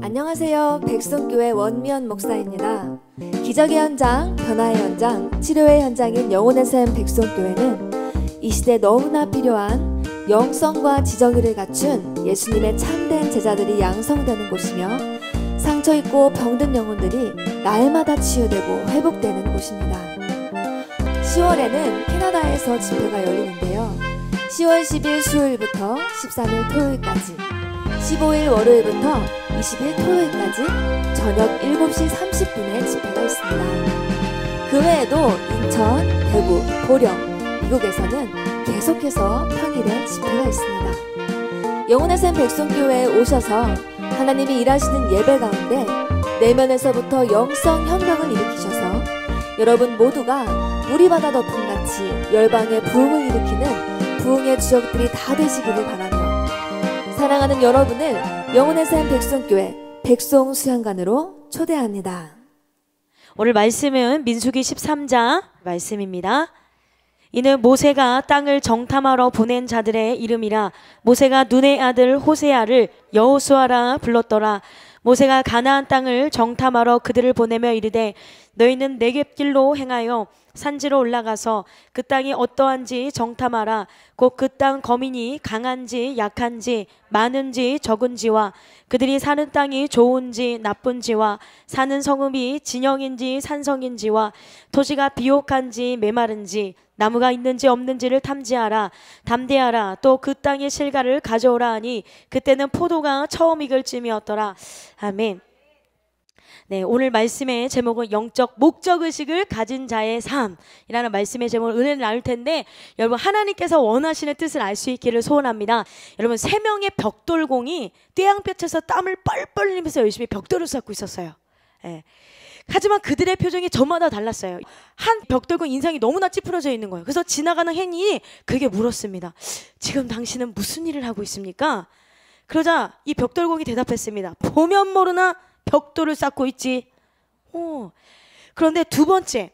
안녕하세요. 백송교회 원미연 목사입니다. 기적의 현장, 변화의 현장, 치료의 현장인 영혼의 샘 백송교회는 이 시대 너무나 필요한 영성과 지정의를 갖춘 예수님의 참된 제자들이 양성되는 곳이며 상처 입고 병든 영혼들이 날마다 치유되고 회복되는 곳입니다. 10월에는 캐나다에서 집회가 열리는데요. 10월 10일 수요일부터 13일 토요일까지, 15일 월요일부터 20일 토요일까지 저녁 7시 30분에 집회가 있습니다. 그 외에도 인천, 대구, 보령, 미국에서는 계속해서 평일에 집회가 있습니다. 영혼의 샘 백송교회에 오셔서 하나님이 일하시는 예배 가운데 내면에서부터 영성 혁명을 일으키셔서 여러분 모두가 우리바다 덮음같이 열방의 부흥을 일으키는 부흥의 주역들이 다 되시기를 바라며 사랑하는 여러분을 영혼의 샘 백송교회 백송수양관으로 초대합니다. 오늘 말씀은 민수기 13장 말씀입니다. 이는 모세가 땅을 정탐하러 보낸 자들의 이름이라. 모세가 눈의 아들 호세아를 여호수아라 불렀더라. 모세가 가나안 땅을 정탐하러 그들을 보내며 이르되 너희는 네겝길로 행하여 산지로 올라가서 그 땅이 어떠한지 정탐하라. 곧 그 땅 거민이 강한지 약한지 많은지 적은지와 그들이 사는 땅이 좋은지 나쁜지와 사는 성읍이 진영인지 산성인지와 토지가 비옥한지 메마른지 나무가 있는지 없는지를 탐지하라. 담대하라. 또 그 땅의 실과를 가져오라 하니 그때는 포도가 처음 익을 쯤이었더라. 아멘. 네, 오늘 말씀의 제목은 영적 목적의식을 가진 자의 삶이라는 말씀의 제목을 은혜를 나눌 텐데, 여러분 하나님께서 원하시는 뜻을 알 수 있기를 소원합니다. 여러분 3명의 벽돌공이 떼양볕에서 땀을 뻘뻘 흘리면서 열심히 벽돌을 쌓고 있었어요. 네. 하지만 그들의 표정이 저마다 달랐어요. 한 벽돌공 인상이 너무나 찌푸려져 있는 거예요. 그래서 지나가는 행인이 그에게 물었습니다. 지금 당신은 무슨 일을 하고 있습니까? 그러자 이 벽돌공이 대답했습니다. 보면 모르나 벽돌을 쌓고 있지. 그런데 두 번째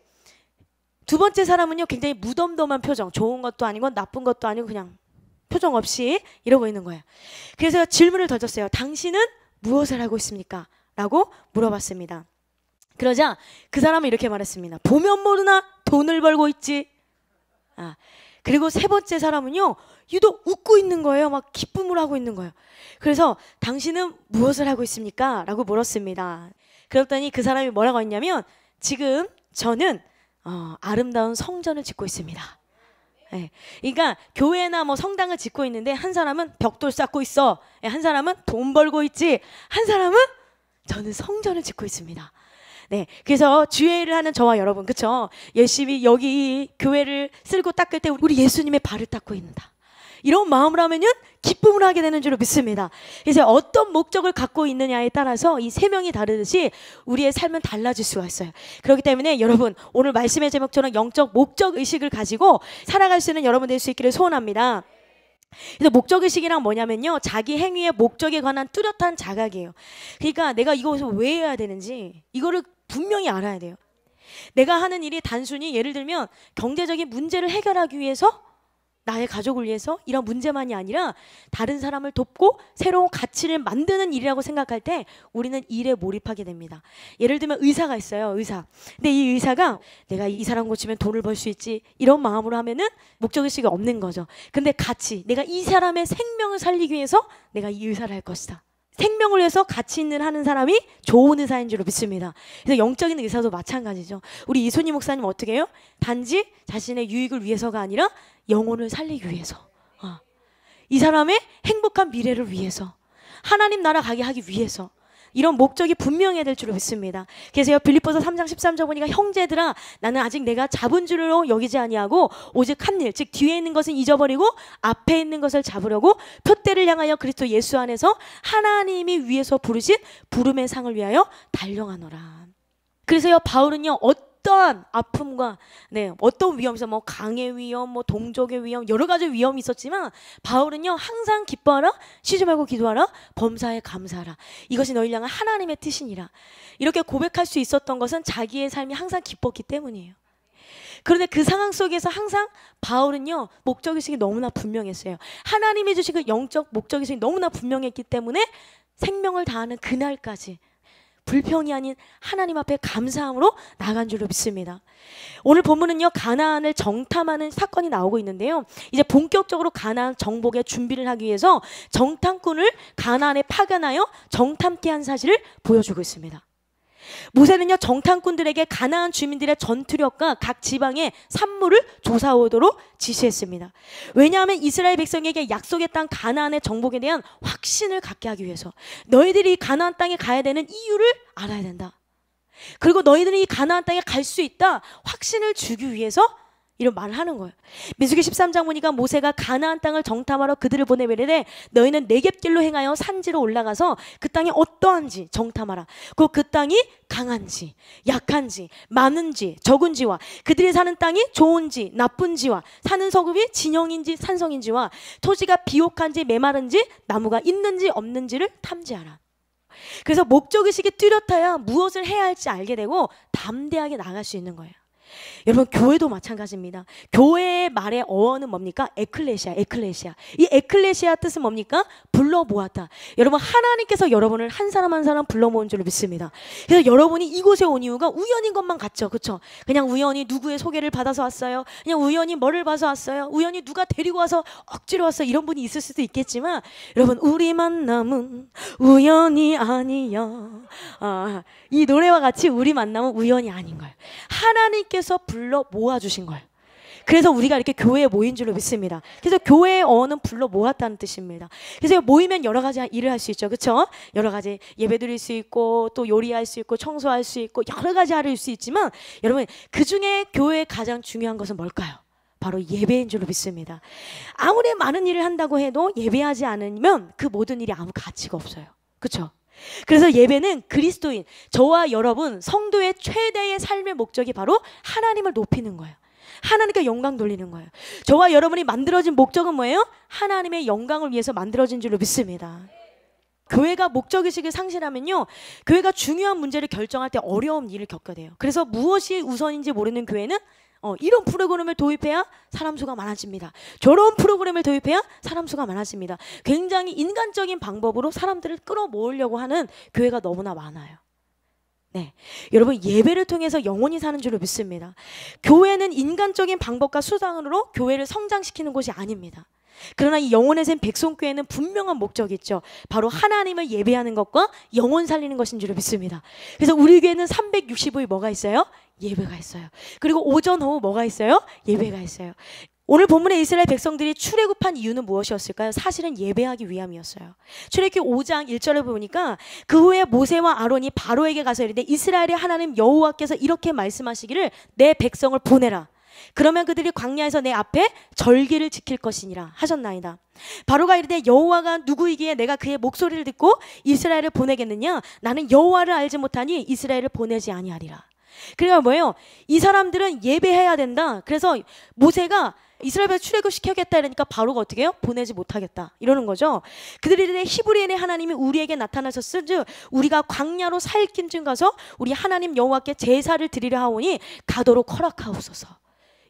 사람은요, 굉장히 무덤덤한 표정, 좋은 것도 아니고 나쁜 것도 아니고 그냥 표정 없이 이러고 있는 거예요. 그래서 질문을 던졌어요. 당신은 무엇을 하고 있습니까? 라고 물어봤습니다. 그러자 그 사람은 이렇게 말했습니다. 보면 모르나 돈을 벌고 있지. 그리고 세 번째 사람은요, 유독 웃고 있는 거예요. 막 기쁨을 하고 있는 거예요. 그래서 당신은 무엇을 하고 있습니까? 라고 물었습니다. 그랬더니 그 사람이 뭐라고 했냐면, 지금 저는 아름다운 성전을 짓고 있습니다. 네. 그러니까 교회나 뭐 성당을 짓고 있는데 한 사람은 벽돌 쌓고 있어, 한 사람은 돈 벌고 있지, 한 사람은 저는 성전을 짓고 있습니다. 네, 그래서 주일을 하는 저와 여러분, 그쵸? 열심히 여기 교회를 쓸고 닦을 때 우리 예수님의 발을 닦고 있는다, 이런 마음을 하면은 기쁨을 하게 되는 줄로 믿습니다. 그래서 어떤 목적을 갖고 있느냐에 따라서 이 3명이 다르듯이 우리의 삶은 달라질 수가 있어요. 그렇기 때문에 여러분, 오늘 말씀의 제목처럼 영적 목적의식을 가지고 살아갈 수 있는 여러분 될 수 있기를 소원합니다. 그래서 목적의식이란 뭐냐면요, 자기 행위의 목적에 관한 뚜렷한 자각이에요. 그러니까 내가 이것을 왜 해야 되는지 이거를 분명히 알아야 돼요. 내가 하는 일이 단순히 예를 들면 경제적인 문제를 해결하기 위해서, 나의 가족을 위해서 이런 문제만이 아니라 다른 사람을 돕고 새로운 가치를 만드는 일이라고 생각할 때 우리는 일에 몰입하게 됩니다. 예를 들면 의사가 있어요. 의사. 근데 이 의사가 내가 이 사람 고치면 돈을 벌 수 있지, 이런 마음으로 하면은 목적의식이 없는 거죠. 근데 가치, 내가 이 사람의 생명을 살리기 위해서 내가 이 의사를 할 것이다, 생명을 위해서 가치 있는 하는 사람이 좋은 의사인 줄로 믿습니다. 그래서 영적인 의사도 마찬가지죠. 우리 이소니 목사님 어떻게 해요? 단지 자신의 유익을 위해서가 아니라 영혼을 살리기 위해서, 이 사람의 행복한 미래를 위해서, 하나님 나라 가게 하기 위해서, 이런 목적이 분명해야 될 줄로 믿습니다. 그래서 빌립보서 3장 13절 보니까 형제들아, 나는 아직 내가 잡은 줄로 여기지 아니하고 오직 한 일, 즉 뒤에 있는 것은 잊어버리고 앞에 있는 것을 잡으려고 표대를 향하여 그리스도 예수 안에서 하나님이 위에서 부르신 부름의 상을 위하여 달려가노라. 그래서요, 바울은요, 어떠한 아픔과 어떤 위험에서 뭐 강의 위험, 뭐 동족의 위험, 여러 가지 위험이 있었지만 바울은요, 항상 기뻐하라, 쉬지 말고 기도하라, 범사에 감사하라, 이것이 너희를 향한 하나님의 뜻이니라. 이렇게 고백할 수 있었던 것은 자기의 삶이 항상 기뻤기 때문이에요. 그런데 그 상황 속에서 항상 바울은요, 목적의식이 너무나 분명했어요. 하나님이 주신 그 영적 목적의식이 너무나 분명했기 때문에 생명을 다하는 그날까지 불평이 아닌 하나님 앞에 감사함으로 나간 줄로 믿습니다. 오늘 본문은요, 가나안을 정탐하는 사건이 나오고 있는데요, 이제 본격적으로 가나안 정복의 준비를 하기 위해서 정탐꾼을 가나안에 파견하여 정탐케 한 사실을 보여주고 있습니다. 모세는요, 정탐꾼들에게 가나안 주민들의 전투력과 각 지방의 산물을 조사하도록 지시했습니다. 왜냐하면 이스라엘 백성에게 약속의 땅 가나안의 정복에 대한 확신을 갖게 하기 위해서, 너희들이 가나안 땅에 가야 되는 이유를 알아야 된다. 그리고 너희들이 이 가나안 땅에 갈 수 있다 확신을 주기 위해서 이런 말을 하는 거예요. 민수기 13장 보니까 모세가 가나안 땅을 정탐하러 그들을 보내면에 너희는 네겝길로 행하여 산지로 올라가서 그 땅이 어떠한지 정탐하라. 그리고 그 땅이 강한지 약한지 많은지 적은지와 그들이 사는 땅이 좋은지 나쁜지와 사는 서급이 진영인지 산성인지와 토지가 비옥한지 메마른지 나무가 있는지 없는지를 탐지하라. 그래서 목적의식이 뚜렷해야 무엇을 해야 할지 알게 되고 담대하게 나갈 수 있는 거예요. 여러분, 교회도 마찬가지입니다. 교회의 말의 어원은 뭡니까? 에클레시아. 이 에클레시아 뜻은 뭡니까? 불러 모았다. 여러분, 하나님께서 여러분을 한 사람 한 사람 불러 모은 줄로 믿습니다. 그래서 여러분이 이곳에 온 이유가 우연인 것만 같죠, 그렇죠? 그냥 우연히 누구의 소개를 받아서 왔어요. 그냥 우연히 뭐를 봐서 왔어요. 우연히 누가 데리고 와서 억지로 왔어요. 이런 분이 있을 수도 있겠지만, 여러분, 우리 만남은 우연이 아니야. 이 노래와 같이 우리 만남은 우연이 아닌 거예요. 하나님께서 불러 모아주신 거예요. 그래서 우리가 이렇게 교회에 모인 줄로 믿습니다. 그래서 교회의 어원은 불러 모았다는 뜻입니다. 그래서 모이면 여러 가지 일을 할 수 있죠, 그렇죠? 여러 가지 예배 드릴 수 있고 또 요리할 수 있고 청소할 수 있고 여러 가지 할 수 있지만, 여러분, 그 중에 교회의 가장 중요한 것은 뭘까요? 바로 예배인 줄로 믿습니다. 아무리 많은 일을 한다고 해도 예배하지 않으면 그 모든 일이 아무 가치가 없어요, 그렇죠? 그래서 예배는 그리스도인 저와 여러분 성도의 최대의 삶의 목적이 바로 하나님을 높이는 거예요. 하나님께 영광 돌리는 거예요. 저와 여러분이 만들어진 목적은 뭐예요? 하나님의 영광을 위해서 만들어진 줄로 믿습니다. 교회가 목적의식을 상실하면요, 교회가 중요한 문제를 결정할 때 어려운 일을 겪게 돼요. 그래서 무엇이 우선인지 모르는 교회는 이런 프로그램을 도입해야 사람 수가 많아집니다. 저런 프로그램을 도입해야 사람 수가 많아집니다. 굉장히 인간적인 방법으로 사람들을 끌어모으려고 하는 교회가 너무나 많아요. 네, 여러분, 예배를 통해서 영혼이 사는 줄로 믿습니다. 교회는 인간적인 방법과 수단으로 교회를 성장시키는 곳이 아닙니다. 그러나 이 영혼의 샘 백성교회는 분명한 목적이 있죠. 바로 하나님을 예배하는 것과 영혼 살리는 것인 줄로 믿습니다. 그래서 우리 교회는 365일 뭐가 있어요? 예배가 있어요. 그리고 오전 오후 뭐가 있어요? 예배가 있어요. 오늘 본문의 이스라엘 백성들이 출애굽한 이유는 무엇이었을까요? 사실은 예배하기 위함이었어요. 출애굽기 5장 1절을 보니까 그 후에 모세와 아론이 바로에게 가서 이르되 이스라엘의 하나님 여호와께서 이렇게 말씀하시기를 내 백성을 보내라. 그러면 그들이 광야에서 내 앞에 절기를 지킬 것이니라 하셨나이다. 바로가 이르되 여호와가 누구이기에 내가 그의 목소리를 듣고 이스라엘을 보내겠느냐? 나는 여호와를 알지 못하니 이스라엘을 보내지 아니하리라. 그러니까 뭐예요? 이 사람들은 예배해야 된다. 그래서 모세가 이스라엘을 출애굽시켜야겠다 이러니까 바로가 어떻게 해요? 보내지 못하겠다 이러는 거죠. 그들이 이르되 히브리인의 하나님이 우리에게 나타나셨은즉 우리가 광야로 사흘쯤 가서 우리 하나님 여호와께 제사를 드리려 하오니 가도록 허락하옵소서.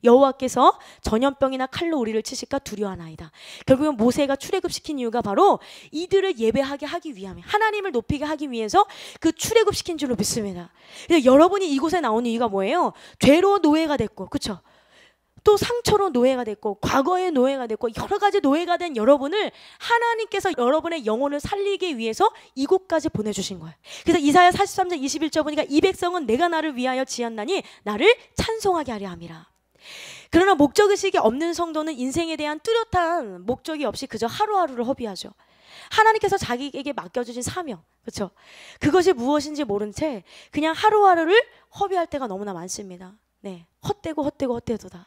여호와께서 전염병이나 칼로 우리를 치실까 두려워하나이다. 결국은 모세가 출애굽시킨 이유가 바로 이들을 예배하게 하기 위함에, 하나님을 높이게 하기 위해서 그 출애굽시킨 줄로 믿습니다. 그래서 여러분이 이곳에 나온 이유가 뭐예요? 죄로 노예가 됐고, 그렇죠? 또 상처로 노예가 됐고 과거의 노예가 됐고 여러 가지 노예가 된 여러분을 하나님께서 여러분의 영혼을 살리기 위해서 이곳까지 보내주신 거예요. 그래서 이사야 43장 21절 보니까 이 백성은 내가 나를 위하여 지었나니 나를 찬송하게 하려 함이라. 그러나 목적의식이 없는 성도는 인생에 대한 뚜렷한 목적이 없이 그저 하루하루를 허비하죠. 하나님께서 자기에게 맡겨주신 사명, 그렇죠? 그것이 무엇인지 모른 채 그냥 하루하루를 허비할 때가 너무나 많습니다. 네, 헛되도다.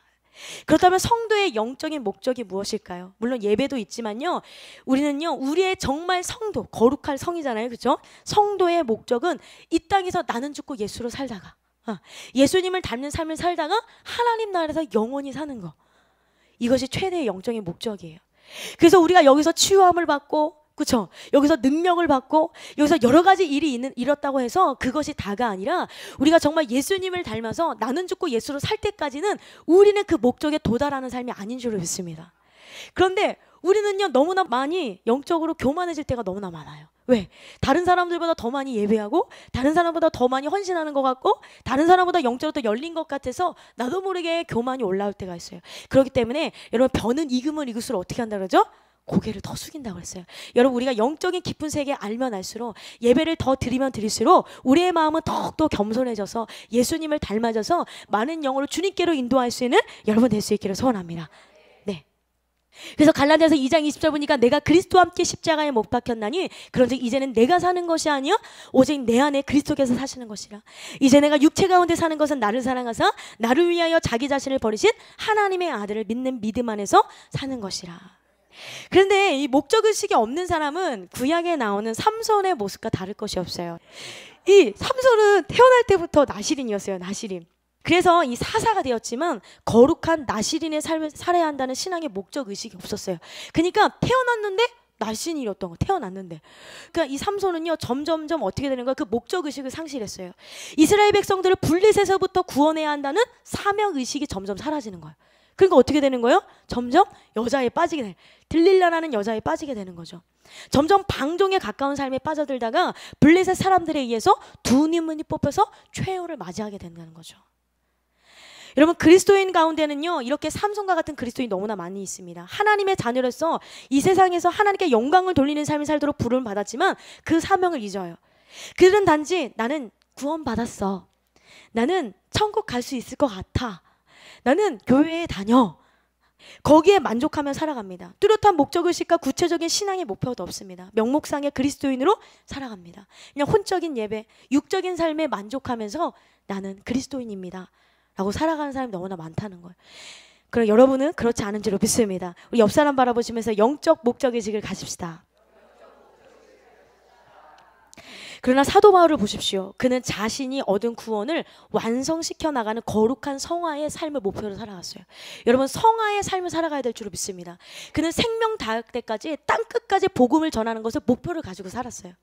그렇다면 성도의 영적인 목적이 무엇일까요? 물론 예배도 있지만요, 우리는요, 우리의 정말 성도, 거룩할 성이잖아요, 그렇죠? 성도의 목적은 이 땅에서 나는 죽고 예수로 살다가 예수님을 닮는 삶을 살다가 하나님 나라에서 영원히 사는 거, 이것이 최대의 영적인 목적이에요. 그래서 우리가 여기서 치유함을 받고 그렇죠? 여기서 능력을 받고 여기서 여러 가지 일었다고 해서 그것이 다가 아니라 우리가 정말 예수님을 닮아서 나는 죽고 예수로 살 때까지는 우리는 그 목적에 도달하는 삶이 아닌 줄로 믿습니다. 그런데 우리는요 너무나 많이 영적으로 교만해질 때가 너무나 많아요. 왜? 다른 사람들보다 더 많이 예배하고 다른 사람보다 더 많이 헌신하는 것 같고 다른 사람보다 영적으로 더 열린 것 같아서 나도 모르게 교만이 올라올 때가 있어요. 그렇기 때문에 여러분 벼는 익으면 익을수록 어떻게 한다 그러죠? 고개를 더 숙인다고 그랬어요. 여러분 우리가 영적인 깊은 세계 알면 알수록 예배를 더 드리면 드릴수록 우리의 마음은 더욱더 겸손해져서 예수님을 닮아져서 많은 영혼을 주님께로 인도할 수 있는 여러분 될 수 있기를 소원합니다. 네. 그래서 갈라디아서 2장 20절 보니까 내가 그리스도와 함께 십자가에 못 박혔나니 그런즉 이제는 내가 사는 것이 아니요 오직 내 안에 그리스도께서 사시는 것이라. 이제 내가 육체 가운데 사는 것은 나를 사랑하사 나를 위하여 자기 자신을 버리신 하나님의 아들을 믿는 믿음 안에서 사는 것이라. 그런데 이 목적의식이 없는 사람은 구약에 나오는 삼손의 모습과 다를 것이 없어요. 이 삼손은 태어날 때부터 나실인이었어요. 나실인. 그래서 이 사사가 되었지만 거룩한 나실인의 삶을 살아야 한다는 신앙의 목적의식이 없었어요. 그러니까 태어났는데 나실인이었던 거 태어났는데. 그러니까 이 삼손은요 점점점 어떻게 되는 거야? 그 목적의식을 상실했어요. 이스라엘 백성들을 블릿에서부터 구원해야 한다는 사명의식이 점점 사라지는 거예요. 그러니까 어떻게 되는 거예요? 점점 여자에 빠지게 되는, 들릴라라는 여자에 빠지게 되는 거죠. 점점 방종에 가까운 삶에 빠져들다가 블레셋 사람들에 의해서 두 눈이 뽑혀서 최후를 맞이하게 된다는 거죠. 여러분 그리스도인 가운데는요 이렇게 삼손과 같은 그리스도인이 너무나 많이 있습니다. 하나님의 자녀로서 이 세상에서 하나님께 영광을 돌리는 삶을 살도록 부름을 받았지만 그 사명을 잊어요. 그들은 단지 나는 구원받았어, 나는 천국 갈 수 있을 것 같아, 나는 교회에 다녀, 거기에 만족하며 살아갑니다. 뚜렷한 목적의식과 구체적인 신앙의 목표도 없습니다. 명목상의 그리스도인으로 살아갑니다. 그냥 혼적인 예배, 육적인 삶에 만족하면서 나는 그리스도인입니다 라고 살아가는 사람이 너무나 많다는 거예요. 그럼 여러분은 그렇지 않은 줄로 믿습니다. 우리 옆 사람 바라보시면서 영적 목적의식을 가집시다. 그러나 사도 바울을 보십시오. 그는 자신이 얻은 구원을 완성시켜 나가는 거룩한 성화의 삶을 목표로 살아갔어요. 여러분 성화의 삶을 살아가야 될 줄로 믿습니다. 그는 생명 다할 때까지 땅끝까지 복음을 전하는 것을 목표를 가지고 살았어요.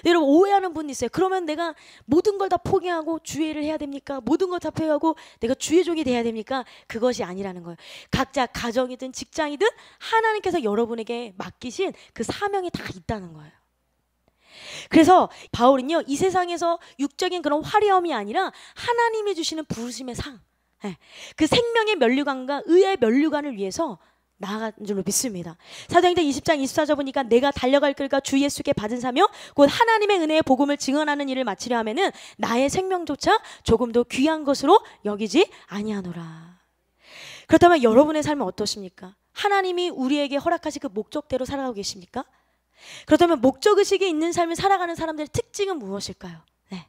여러분 오해하는 분이 있어요. 그러면 내가 모든 걸 다 포기하고 주의를 해야 됩니까? 모든 걸 다 포기하고 내가 주의 종이 돼야 됩니까? 그것이 아니라는 거예요. 각자 가정이든 직장이든 하나님께서 여러분에게 맡기신 그 사명이 다 있다는 거예요. 그래서 바울은요 이 세상에서 육적인 그런 화려함이 아니라 하나님이 주시는 부르심의 상, 그 생명의 면류관과 의의 면류관을 위해서 나아간 줄로 믿습니다. 사도행전 20장 24절 보니까 내가 달려갈 길과 주 예수께 받은 사명 곧 하나님의 은혜의 복음을 증언하는 일을 마치려 하면은 나의 생명조차 조금도 귀한 것으로 여기지 아니하노라. 그렇다면 여러분의 삶은 어떠십니까? 하나님이 우리에게 허락하신 그 목적대로 살아가고 계십니까? 그렇다면 목적의식이 있는 삶을 살아가는 사람들의 특징은 무엇일까요? 네.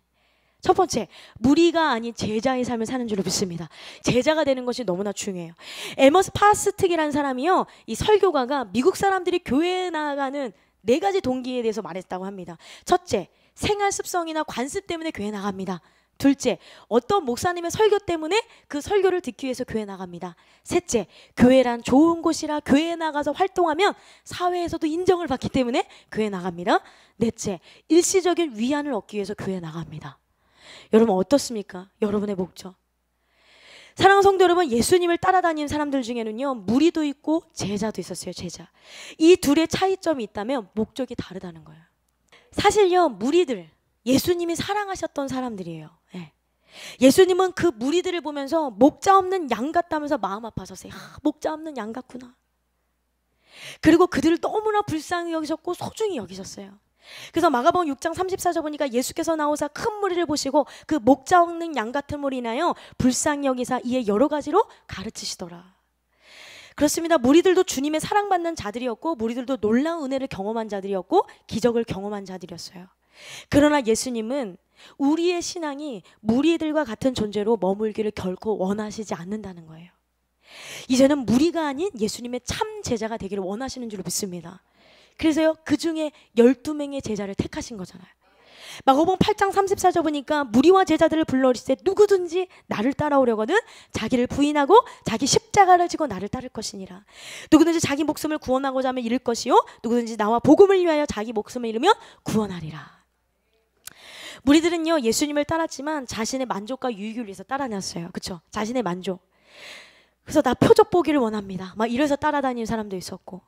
첫 번째, 무리가 아닌 제자의 삶을 사는 줄로 믿습니다. 제자가 되는 것이 너무나 중요해요. 에머스 파스특이라는 사람이요, 이 설교가가 미국 사람들이 교회에 나가는 4가지 동기에 대해서 말했다고 합니다. 첫째, 생활 습성이나 관습 때문에 교회 나갑니다. 둘째, 어떤 목사님의 설교 때문에 그 설교를 듣기 위해서 교회 나갑니다. 셋째, 교회란 좋은 곳이라 교회에 나가서 활동하면 사회에서도 인정을 받기 때문에 교회 나갑니다. 넷째, 일시적인 위안을 얻기 위해서 교회 나갑니다. 여러분 어떻습니까? 여러분의 목적. 사랑하는 성도 여러분, 예수님을 따라다니는 사람들 중에는요 무리도 있고 제자도 있었어요. 제자. 이 둘의 차이점이 있다면 목적이 다르다는 거예요. 사실요 무리들, 예수님이 사랑하셨던 사람들이에요. 네. 예수님은 그 무리들을 보면서 목자 없는 양 같다면서 마음 아파하셨어요. 목자 없는 양 같구나. 그리고 그들을 너무나 불쌍히 여기셨고 소중히 여기셨어요. 그래서 마가복음 6장 34절 보니까 예수께서 나오사 큰 무리를 보시고 그 목자 없는 양 같은 무리 인하여 불쌍히 여기사 이에 여러 가지로 가르치시더라. 그렇습니다. 무리들도 주님의 사랑받는 자들이었고 무리들도 놀라운 은혜를 경험한 자들이었고 기적을 경험한 자들이었어요. 그러나 예수님은 우리의 신앙이 무리들과 같은 존재로 머물기를 결코 원하시지 않는다는 거예요. 이제는 무리가 아닌 예수님의 참 제자가 되기를 원하시는 줄로 믿습니다. 그래서요 그 중에 12명의 제자를 택하신 거잖아요. 마가복음 8장 34절 보니까 무리와 제자들을 불러 이르시되 누구든지 나를 따라오려거든 자기를 부인하고 자기 십자가를 지고 나를 따를 것이니라. 누구든지 자기 목숨을 구원하고자 하면 잃을 것이요 누구든지 나와 복음을 위하여 자기 목숨을 잃으면 구원하리라. 무리들은요 예수님을 따랐지만 자신의 만족과 유익을 위해서 따라놨어요. 그렇죠? 자신의 만족. 그래서 나 표적 보기를 원합니다. 막 이래서 따라다니는 사람도 있었고,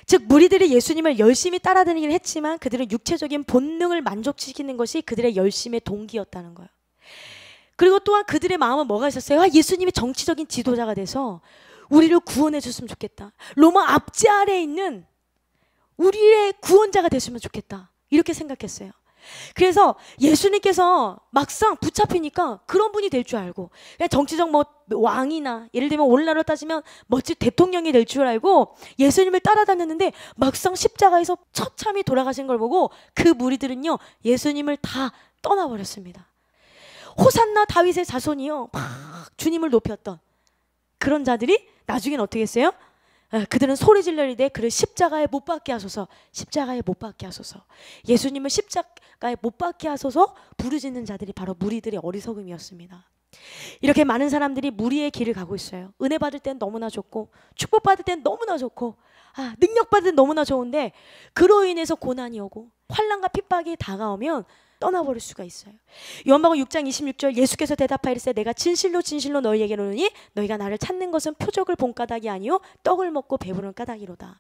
즉 무리들이 예수님을 열심히 따라다니긴 했지만 그들은 육체적인 본능을 만족시키는 것이 그들의 열심의 동기였다는 거예요. 그리고 또한 그들의 마음은 뭐가 있었어요? 예수님이 정치적인 지도자가 돼서 우리를 구원해 줬으면 좋겠다. 로마 압제 아래에 있는 우리의 구원자가 됐으면 좋겠다. 이렇게 생각했어요. 그래서 예수님께서 막상 붙잡히니까 그런 분이 될 줄 알고, 그냥 정치적 뭐 왕이나 예를 들면 오늘날로 따지면 멋진 대통령이 될 줄 알고 예수님을 따라다녔는데 막상 십자가에서 처참히 돌아가신 걸 보고 그 무리들은요 예수님을 다 떠나버렸습니다. 호산나 다윗의 자손이요 막 주님을 높였던 그런 자들이 나중엔 어떻게 했어요? 그들은 소리 질러 이르되 그를 십자가에 못 박게 하소서, 십자가에 못 박게 하소서. 예수님을 십자가에 못 박게 하소서 부르짖는 자들이 바로 무리들의 어리석음이었습니다. 이렇게 많은 사람들이 무리의 길을 가고 있어요. 은혜 받을 땐 너무나 좋고 축복 받을 땐 너무나 좋고 능력 받을 땐 너무나 좋은데 그로 인해서 고난이 오고 환난과 핍박이 다가오면 떠나버릴 수가 있어요. 요한복음 6장 26절 예수께서 대답하여 이르시되 내가 진실로 진실로 너희에게 이르노니 너희가 나를 찾는 것은 표적을 본 까닭이 아니요 떡을 먹고 배부른 까닭이로다.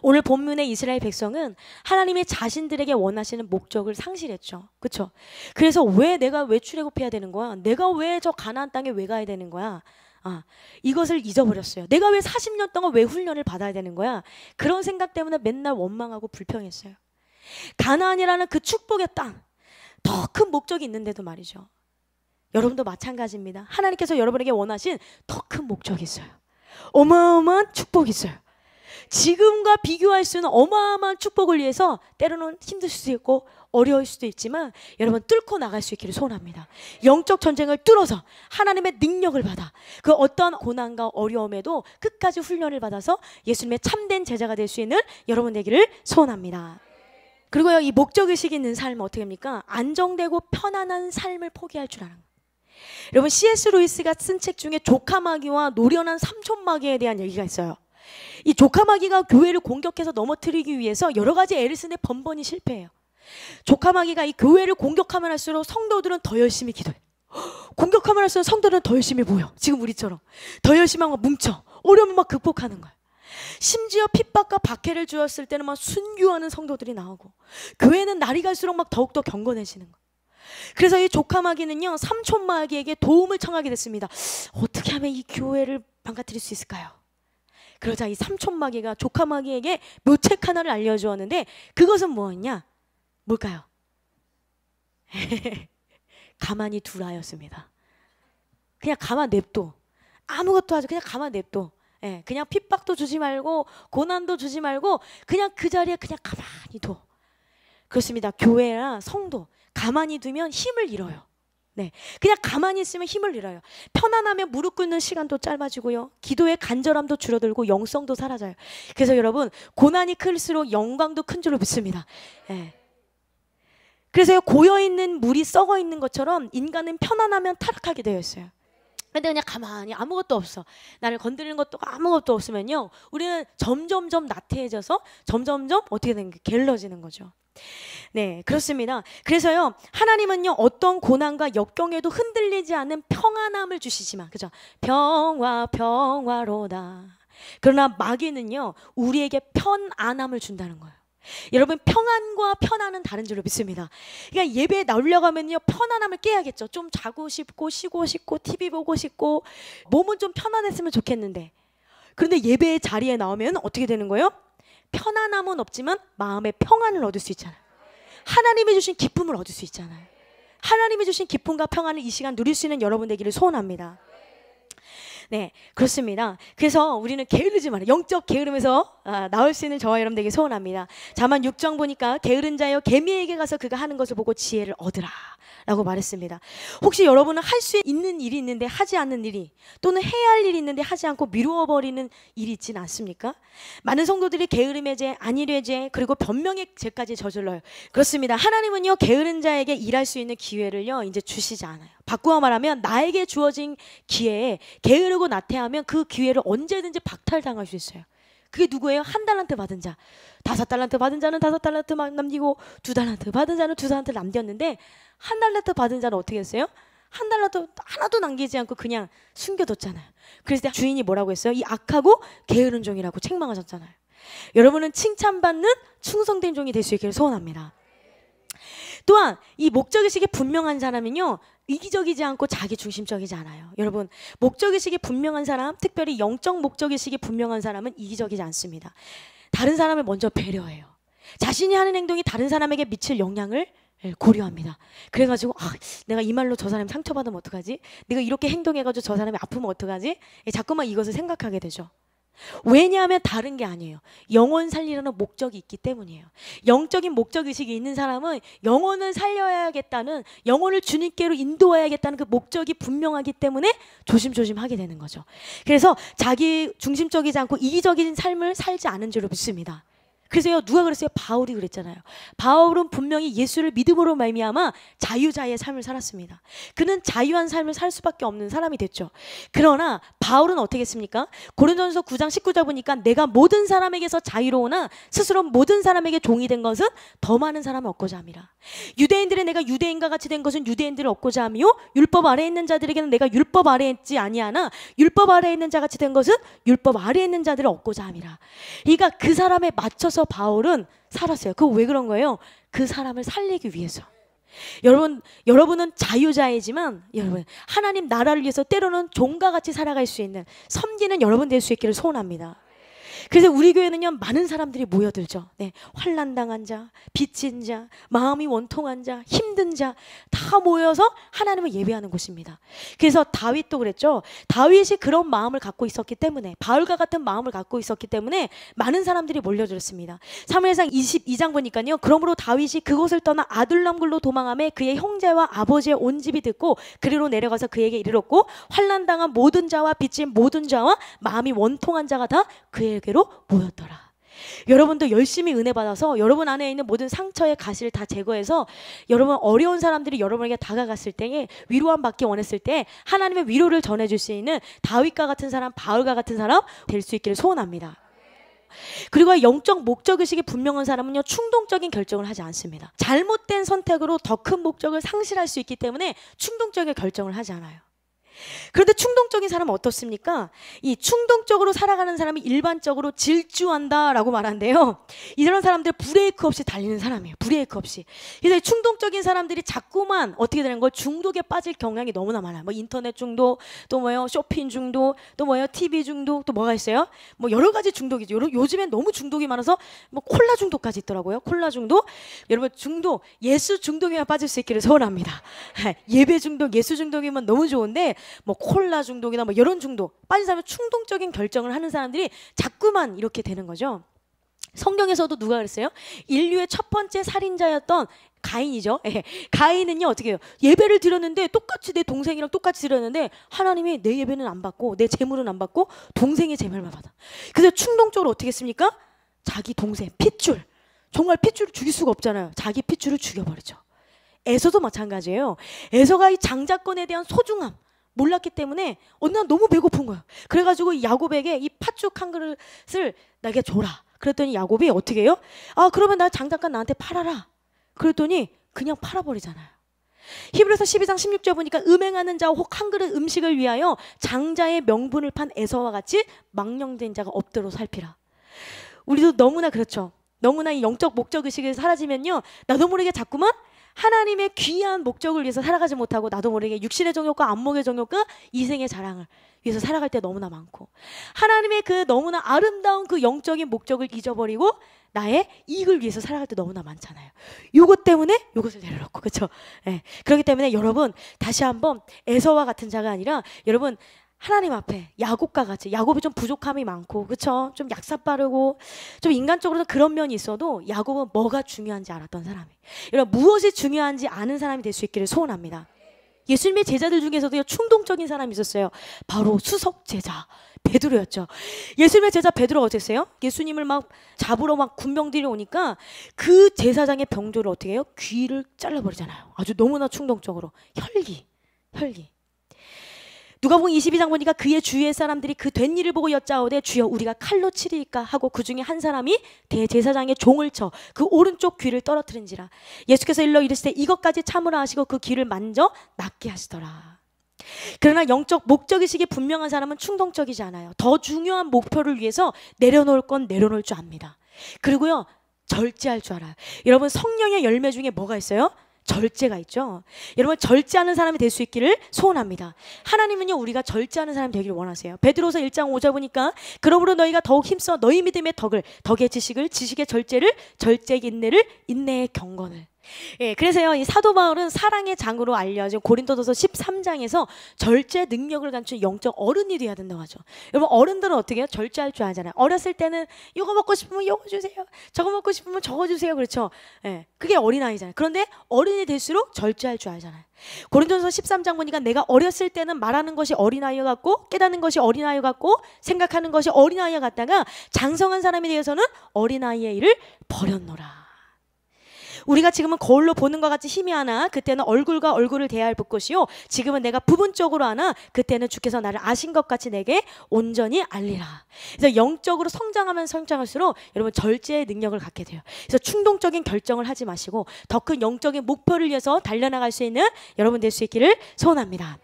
오늘 본문의 이스라엘 백성은 하나님이 자신들에게 원하시는 목적을 상실했죠. 그렇죠? 그래서 왜 내가 왜 출애굽해야 되는 거야? 내가 왜 저 가나안 땅에 왜 가야 되는 거야? 이것을 잊어버렸어요. 내가 왜 40년 동안 왜 훈련을 받아야 되는 거야? 그런 생각 때문에 맨날 원망하고 불평했어요. 가나안이라는 그 축복의 땅, 더 큰 목적이 있는데도 말이죠. 여러분도 마찬가지입니다. 하나님께서 여러분에게 원하신 더 큰 목적이 있어요. 어마어마한 축복이 있어요. 지금과 비교할 수 있는 어마어마한 축복을 위해서 때로는 힘들 수도 있고 어려울 수도 있지만 여러분 뚫고 나갈 수 있기를 소원합니다. 영적 전쟁을 뚫어서 하나님의 능력을 받아 그 어떤 고난과 어려움에도 끝까지 훈련을 받아서 예수님의 참된 제자가 될 수 있는 여러분 되기를 소원합니다. 그리고요 이 목적의식이 있는 삶은 어떻게 합니까? 안정되고 편안한 삶을 포기할 줄 아는 거예요. 여러분 C.S. 루이스가 쓴 책 중에 조카마귀와 노련한 삼촌마귀에 대한 얘기가 있어요. 이 조카마귀가 교회를 공격해서 넘어뜨리기 위해서 여러 가지 애를 쓰는데 번번이 실패해요. 조카마귀가 이 교회를 공격하면 할수록 성도들은 더 열심히 기도해. 공격하면 할수록 성도들은 더 열심히 모여. 지금 우리처럼 더 열심히 하고 뭉쳐. 어려움을 막 극복하는 거야. 심지어 핍박과 박해를 주었을 때는 막 순교하는 성도들이 나오고 교회는 날이 갈수록 막 더욱더 경건해지는 거야. 그래서 이 조카마귀는요 삼촌마귀에게 도움을 청하게 됐습니다. 어떻게 하면 이 교회를 망가뜨릴 수 있을까요? 그러자 이 삼촌마귀가 조카마귀에게 묘책 하나를 알려주었는데 그것은 뭐였냐? 뭘까요? 가만히 두라였습니다. 그냥 가만 냅둬. 아무것도 하지 그냥 가만 냅둬. 그냥 핍박도 주지 말고 고난도 주지 말고 그냥 그 자리에 그냥 가만히 둬. 그렇습니다. 교회나 성도 가만히 두면 힘을 잃어요. 그냥 가만히 있으면 힘을 잃어요. 편안하면 무릎 꿇는 시간도 짧아지고요. 기도의 간절함도 줄어들고 영성도 사라져요. 그래서 여러분 고난이 클수록 영광도 큰 줄로 믿습니다. 그래서 고여있는 물이 썩어있는 것처럼 인간은 편안하면 타락하게 되어 있어요. 근데 그냥 가만히 아무것도 없어. 나를 건드리는 것도 아무것도 없으면요. 우리는 점점점 나태해져서 점점점 어떻게 되는 게 게을러지는 거죠. 그렇습니다. 그래서요. 하나님은요. 어떤 고난과 역경에도 흔들리지 않는 평안함을 주시지만 그죠? 평화로다. 그러나 마귀는요. 우리에게 편안함을 준다는 거예요. 여러분 평안과 편안은 다른 줄로 믿습니다. 그러니까 예배에 나오려가면요 편안함을 깨야겠죠. 좀 자고 싶고 쉬고 싶고 TV 보고 싶고 몸은 좀 편안했으면 좋겠는데 그런데 예배의 자리에 나오면 어떻게 되는 거예요? 편안함은 없지만 마음의 평안을 얻을 수 있잖아요. 하나님이 주신 기쁨을 얻을 수 있잖아요. 하나님이 주신 기쁨과 평안을 이 시간 누릴 수 있는 여러분 되기를 소원합니다. 그렇습니다. 그래서 우리는 게으르지 말아요. 영적 게으름에서 나올 수 있는 저와 여러분들에게 소원합니다. 자만 6장 보니까 게으른 자여 개미에게 가서 그가 하는 것을 보고 지혜를 얻으라 라고 말했습니다. 혹시 여러분은 할 수 있는 일이 있는데 하지 않는 일이, 또는 해야 할 일이 있는데 하지 않고 미루어 버리는 일이 있지는 않습니까? 많은 성도들이 게으름의 죄, 안일의 죄, 그리고 변명의 죄까지 저질러요. 그렇습니다. 하나님은요, 게으른 자에게 일할 수 있는 기회를요 이제 주시지 않아요. 바꾸어 말하면 나에게 주어진 기회에 게으르고 나태하면 그 기회를 언제든지 박탈당할 수 있어요. 그게 누구예요? 1달란트 받은 자. 5달란트 받은 자는 5달란트 남기고 2달란트 받은 자는 2달란트 남겼는데, 1달란트 받은 자는 어떻게 했어요? 1달란트 하나도 남기지 않고 그냥 숨겨뒀잖아요. 그래서 주인이 뭐라고 했어요? 이 악하고 게으른 종이라고 책망하셨잖아요. 여러분은 칭찬받는 충성된 종이 될 수 있기를 소원합니다. 또한 이 목적의식이 분명한 사람은요, 이기적이지 않고 자기 중심적이지 않아요. 여러분, 목적의식이 분명한 사람, 특별히 영적 목적의식이 분명한 사람은 이기적이지 않습니다. 다른 사람을 먼저 배려해요. 자신이 하는 행동이 다른 사람에게 미칠 영향을 고려합니다. 그래가지고 내가 이 말로 저 사람이 상처받으면 어떡하지? 내가 이렇게 행동해가지고 저 사람이 아프면 어떡하지? 자꾸만 이것을 생각하게 되죠. 왜냐하면 다른 게 아니에요. 영혼 살리려는 목적이 있기 때문이에요. 영적인 목적의식이 있는 사람은 영혼을 살려야겠다는, 영혼을 주님께로 인도해야겠다는 그 목적이 분명하기 때문에 조심조심 하게 되는 거죠. 그래서 자기 중심적이지 않고 이기적인 삶을 살지 않은 줄로 믿습니다. 그래서요, 누가 그랬어요? 바울이 그랬잖아요. 바울은 분명히 예수를 믿음으로 말미암아 자유자의 삶을 살았습니다. 그는 자유한 삶을 살 수밖에 없는 사람이 됐죠. 그러나 바울은 어떻게 했습니까? 고린도전서 9장 19절 보니까 내가 모든 사람에게서 자유로우나 스스로 모든 사람에게 종이 된 것은 더 많은 사람을 얻고자 함이라. 유대인들의 내가 유대인과 같이 된 것은 유대인들을 얻고자 하며, 율법 아래에 있는 자들에게는 내가 율법 아래에 있지 아니하나 율법 아래에 있는 자 같이 된 것은 율법 아래에 있는 자들을 얻고자 함이라. 그러니까 그 사람에 맞춰서 바울은 살았어요. 그거 왜 그런 거예요? 그 사람을 살리기 위해서. 여러분은 자유자이지만 여러분, 하나님 나라를 위해서 때로는 종과 같이 살아갈 수 있는, 섬기는 여러분 될 수 있기를 소원합니다. 그래서 우리 교회는요, 많은 사람들이 모여들죠. 네, 환난당한 자, 빚진 자, 마음이 원통한 자, 힘든 자 다 모여서 하나님을 예배하는 곳입니다. 그래서 다윗도 그랬죠. 다윗이 그런 마음을 갖고 있었기 때문에, 바울과 같은 마음을 갖고 있었기 때문에 많은 사람들이 몰려들었습니다. 사무엘상 22장 보니까요, 그러므로 다윗이 그곳을 떠나 아둘람굴로 도망하며 그의 형제와 아버지의 온 집이 듣고 그리로 내려가서 그에게 이르렀고, 환난당한 모든 자와 빚진 모든 자와 마음이 원통한 자가 다 그에게로 모였더라. 여러분도 열심히 은혜 받아서 여러분 안에 있는 모든 상처의 가시를 다 제거해서, 여러분 어려운 사람들이 여러분에게 다가갔을 때에, 위로함 받기 원했을 때 하나님의 위로를 전해줄 수 있는 다윗과 같은 사람, 바울과 같은 사람 될 수 있기를 소원합니다. 그리고 영적 목적의식이 분명한 사람은요, 충동적인 결정을 하지 않습니다. 잘못된 선택으로 더 큰 목적을 상실할 수 있기 때문에 충동적인 결정을 하지 않아요. 그런데 충동적인 사람은 어떻습니까? 이 충동적으로 살아가는 사람이 일반적으로 질주한다라고 말하는데요, 이런 사람들 브레이크 없이 달리는 사람이에요. 브레이크 없이. 그래서 충동적인 사람들이 자꾸만 어떻게 되는 걸, 중독에 빠질 경향이 너무나 많아요. 뭐 인터넷 중독, 또 뭐요, 쇼핑 중독, 또 뭐요, TV 중독, 또 뭐가 있어요? 뭐 여러 가지 중독이죠. 요즘엔 너무 중독이 많아서 뭐 콜라 중독까지 있더라고요. 콜라 중독. 여러분, 중독, 예수 중독에만 빠질 수 있기를 소원합니다. 예배 중독, 예수 중독이면 너무 좋은데, 뭐 콜라 중독이나 뭐 이런 중독 빠진 사람은 충동적인 결정을 하는 사람들이 자꾸만 이렇게 되는 거죠. 성경에서도 누가 그랬어요? 인류의 첫 번째 살인자였던 가인이죠. 가인은요, 어떻게 해요? 예배를 드렸는데, 똑같이 내 동생이랑 똑같이 드렸는데 하나님이 내 예배는 안 받고 내 재물은 안 받고 동생의 재물만 받아. 그래서 충동적으로 어떻게 했습니까? 자기 동생 핏줄, 정말 핏줄을 죽일 수가 없잖아요. 자기 핏줄을 죽여버리죠. 에서도 마찬가지예요. 에서가 이 장자권에 대한 소중함 몰랐기 때문에 어느 날 너무 배고픈 거야. 그래가지고 야곱에게 이 팥죽 한 그릇을 나에게 줘라. 그랬더니 야곱이 어떻게 해요? 그러면 나 장자권 나한테 팔아라. 그랬더니 그냥 팔아버리잖아요. 히브리서 12장 16절 보니까 음행하는 자와 혹 한 그릇 음식을 위하여 장자의 명분을 판 에서와 같이 망령된 자가 없도록 살피라. 우리도 너무나 그렇죠. 너무나 이 영적 목적의식이 사라지면요, 나도 모르게 자꾸만 하나님의 귀한 목적을 위해서 살아가지 못하고, 나도 모르게 육신의 정욕과 안목의 정욕과 이생의 자랑을 위해서 살아갈 때 너무나 많고, 하나님의 그 너무나 아름다운 그 영적인 목적을 잊어버리고 나의 이익을 위해서 살아갈 때 너무나 많잖아요. 요것 때문에 요것을 내려놓고, 그렇죠? 그렇기 때문에 여러분, 다시 한번 에서와 같은 자가 아니라, 여러분 하나님 앞에 야곱과 같이, 야곱이 좀 부족함이 많고, 그쵸? 좀 약사 빠르고, 좀 인간적으로도 그런 면이 있어도 야곱은 뭐가 중요한지 알았던 사람이, 여러분 무엇이 중요한지 아는 사람이 될 수 있기를 소원합니다. 예수님의 제자들 중에서도 충동적인 사람이 있었어요. 바로 수석 제자 베드로였죠. 예수님의 제자 베드로가 어땠어요? 예수님을 막 잡으러 막 군병들이 오니까 그 제사장의 병조를 어떻게 해요? 귀를 잘라버리잖아요. 아주 너무나 충동적으로. 혈기. 누가복음 22장 보니까 그의 주위의 사람들이 그 된 일을 보고 여짜오되 주여 우리가 칼로 치리이까 하고 그 중에 한 사람이 대제사장의 종을 쳐 그 오른쪽 귀를 떨어뜨린지라. 예수께서 일러 이르시되 이것까지 참으라 하시고 그 귀를 만져 낫게 하시더라. 그러나 영적 목적의식이 분명한 사람은 충동적이지 않아요. 더 중요한 목표를 위해서 내려놓을 건 내려놓을 줄 압니다. 그리고요, 절제할 줄 알아요. 여러분 성령의 열매 중에 뭐가 있어요? 절제가 있죠. 여러분 절제하는 사람이 될 수 있기를 소원합니다. 하나님은요 우리가 절제하는 사람이 되기를 원하세요. 베드로서 1장 5절 보니까 그러므로 너희가 더욱 힘써 너희 믿음의 덕을, 덕의 지식을, 지식의 절제를, 절제의 인내를, 인내의 경건을. 예, 그래서요 이 사도 바울은 사랑의 장으로 알려진 고린도전서 13장에서 절제 능력을 갖춘 영적 어른이 돼야 된다고 하죠. 여러분 어른들은 어떻게 해요? 절제할 줄 알잖아요. 어렸을 때는 이거 먹고 싶으면 이거 주세요, 저거 먹고 싶으면 저거 주세요, 그렇죠? 예, 그게 어린아이잖아요. 그런데 어른이 될수록 절제할 줄 알잖아요. 고린도전서 13장 보니까 내가 어렸을 때는 말하는 것이 어린아이 같고 깨닫는 것이 어린아이 같고 생각하는 것이 어린아이 같다가 장성한 사람이 되어서는 어린아이의 일을 버렸노라. 우리가 지금은 거울로 보는 것 같이 희미하나 그때는 얼굴과 얼굴을 대할 것이요 지금은 내가 부분적으로 하나 그때는 주께서 나를 아신 것 같이 내게 온전히 알리라. 그래서 영적으로 성장하면 성장할수록 여러분 절제의 능력을 갖게 돼요. 그래서 충동적인 결정을 하지 마시고 더 큰 영적인 목표를 위해서 달려나갈 수 있는 여러분 될 수 있기를 소원합니다.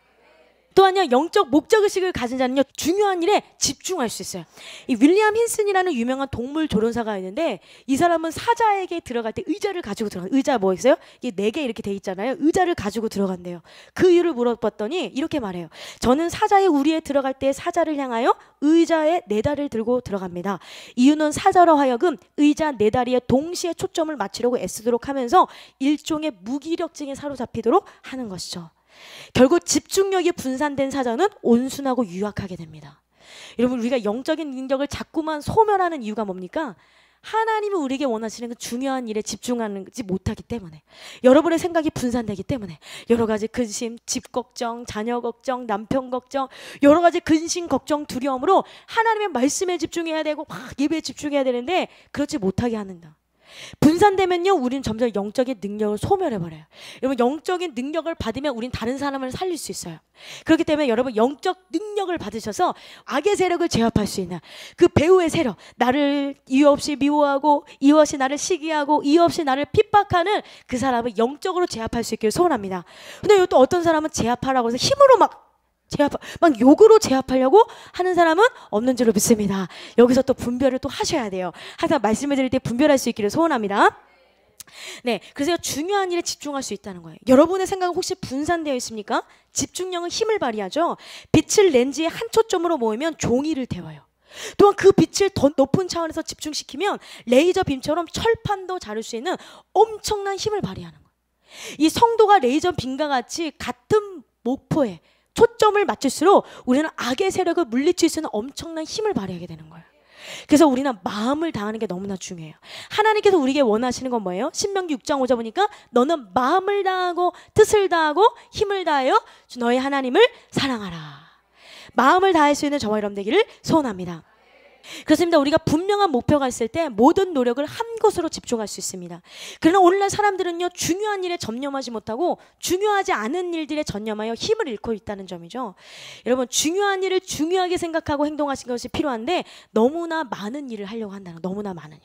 또한요 영적 목적의식을 가진 자는요 중요한 일에 집중할 수 있어요. 이 윌리엄 힌슨이라는 유명한 동물 조련사가 있는데 이 사람은 사자에게 들어갈 때 의자를 가지고 들어간대요. 의자 뭐 있어요? 이게 4개 이렇게 돼 있잖아요. 의자를 가지고 들어간대요. 그 이유를 물어봤더니 이렇게 말해요. 저는 사자의 우리에 들어갈 때 사자를 향하여 의자에 4다리를 들고 들어갑니다. 이유는 사자로 하여금 의자 4다리에 동시에 초점을 맞추려고 애쓰도록 하면서 일종의 무기력증에 사로잡히도록 하는 것이죠. 결국 집중력이 분산된 사자는 온순하고 유약하게 됩니다. 여러분 우리가 영적인 능력을 자꾸만 소멸하는 이유가 뭡니까? 하나님이 우리에게 원하시는 그 중요한 일에 집중하지 못하기 때문에, 여러분의 생각이 분산되기 때문에 여러 가지 근심, 집 걱정, 자녀 걱정, 남편 걱정, 여러 가지 근심, 걱정, 두려움으로 하나님의 말씀에 집중해야 되고 막 예배에 집중해야 되는데 그렇지 못하게 하는다. 분산되면요 우리는 점점 영적인 능력을 소멸해버려요. 여러분 영적인 능력을 받으면 우린 다른 사람을 살릴 수 있어요. 그렇기 때문에 여러분 영적 능력을 받으셔서 악의 세력을 제압할 수 있는 그 배후의 세력, 나를 이유 없이 미워하고 이유 없이 나를 시기하고 이유 없이 나를 핍박하는 그 사람을 영적으로 제압할 수 있기를 소원합니다. 근데 또 어떤 사람은 제압하라고 해서 힘으로 막 욕으로 제압하려고 하는 사람은 없는 줄로 믿습니다. 여기서 또 분별을 또 하셔야 돼요. 항상 말씀을 드릴 때 분별할 수 있기를 소원합니다. 네, 그래서 중요한 일에 집중할 수 있다는 거예요. 여러분의 생각은 혹시 분산되어 있습니까? 집중력은 힘을 발휘하죠. 빛을 렌즈에 한 초점으로 모으면 종이를 태워요. 또한 그 빛을 더 높은 차원에서 집중시키면 레이저 빔처럼 철판도 자를 수 있는 엄청난 힘을 발휘하는 거예요. 이 성도가 레이저 빔과 같이 같은 목표에 초점을 맞출수록 우리는 악의 세력을 물리칠 수 있는 엄청난 힘을 발휘하게 되는 거예요. 그래서 우리는 마음을 다하는 게 너무나 중요해요. 하나님께서 우리에게 원하시는 건 뭐예요? 신명기 6장 5절 보니까 너는 마음을 다하고 뜻을 다하고 힘을 다하여 너의 하나님을 사랑하라. 마음을 다할 수 있는 저와 여러분 되기를 소원합니다. 그렇습니다. 우리가 분명한 목표가 있을 때 모든 노력을 한 곳으로 집중할 수 있습니다. 그러나 오늘날 사람들은요 중요한 일에 전념하지 못하고 중요하지 않은 일들에 전념하여 힘을 잃고 있다는 점이죠. 여러분 중요한 일을 중요하게 생각하고 행동하시는 것이 필요한데 너무나 많은 일을 하려고 한다는, 너무나 많은 일.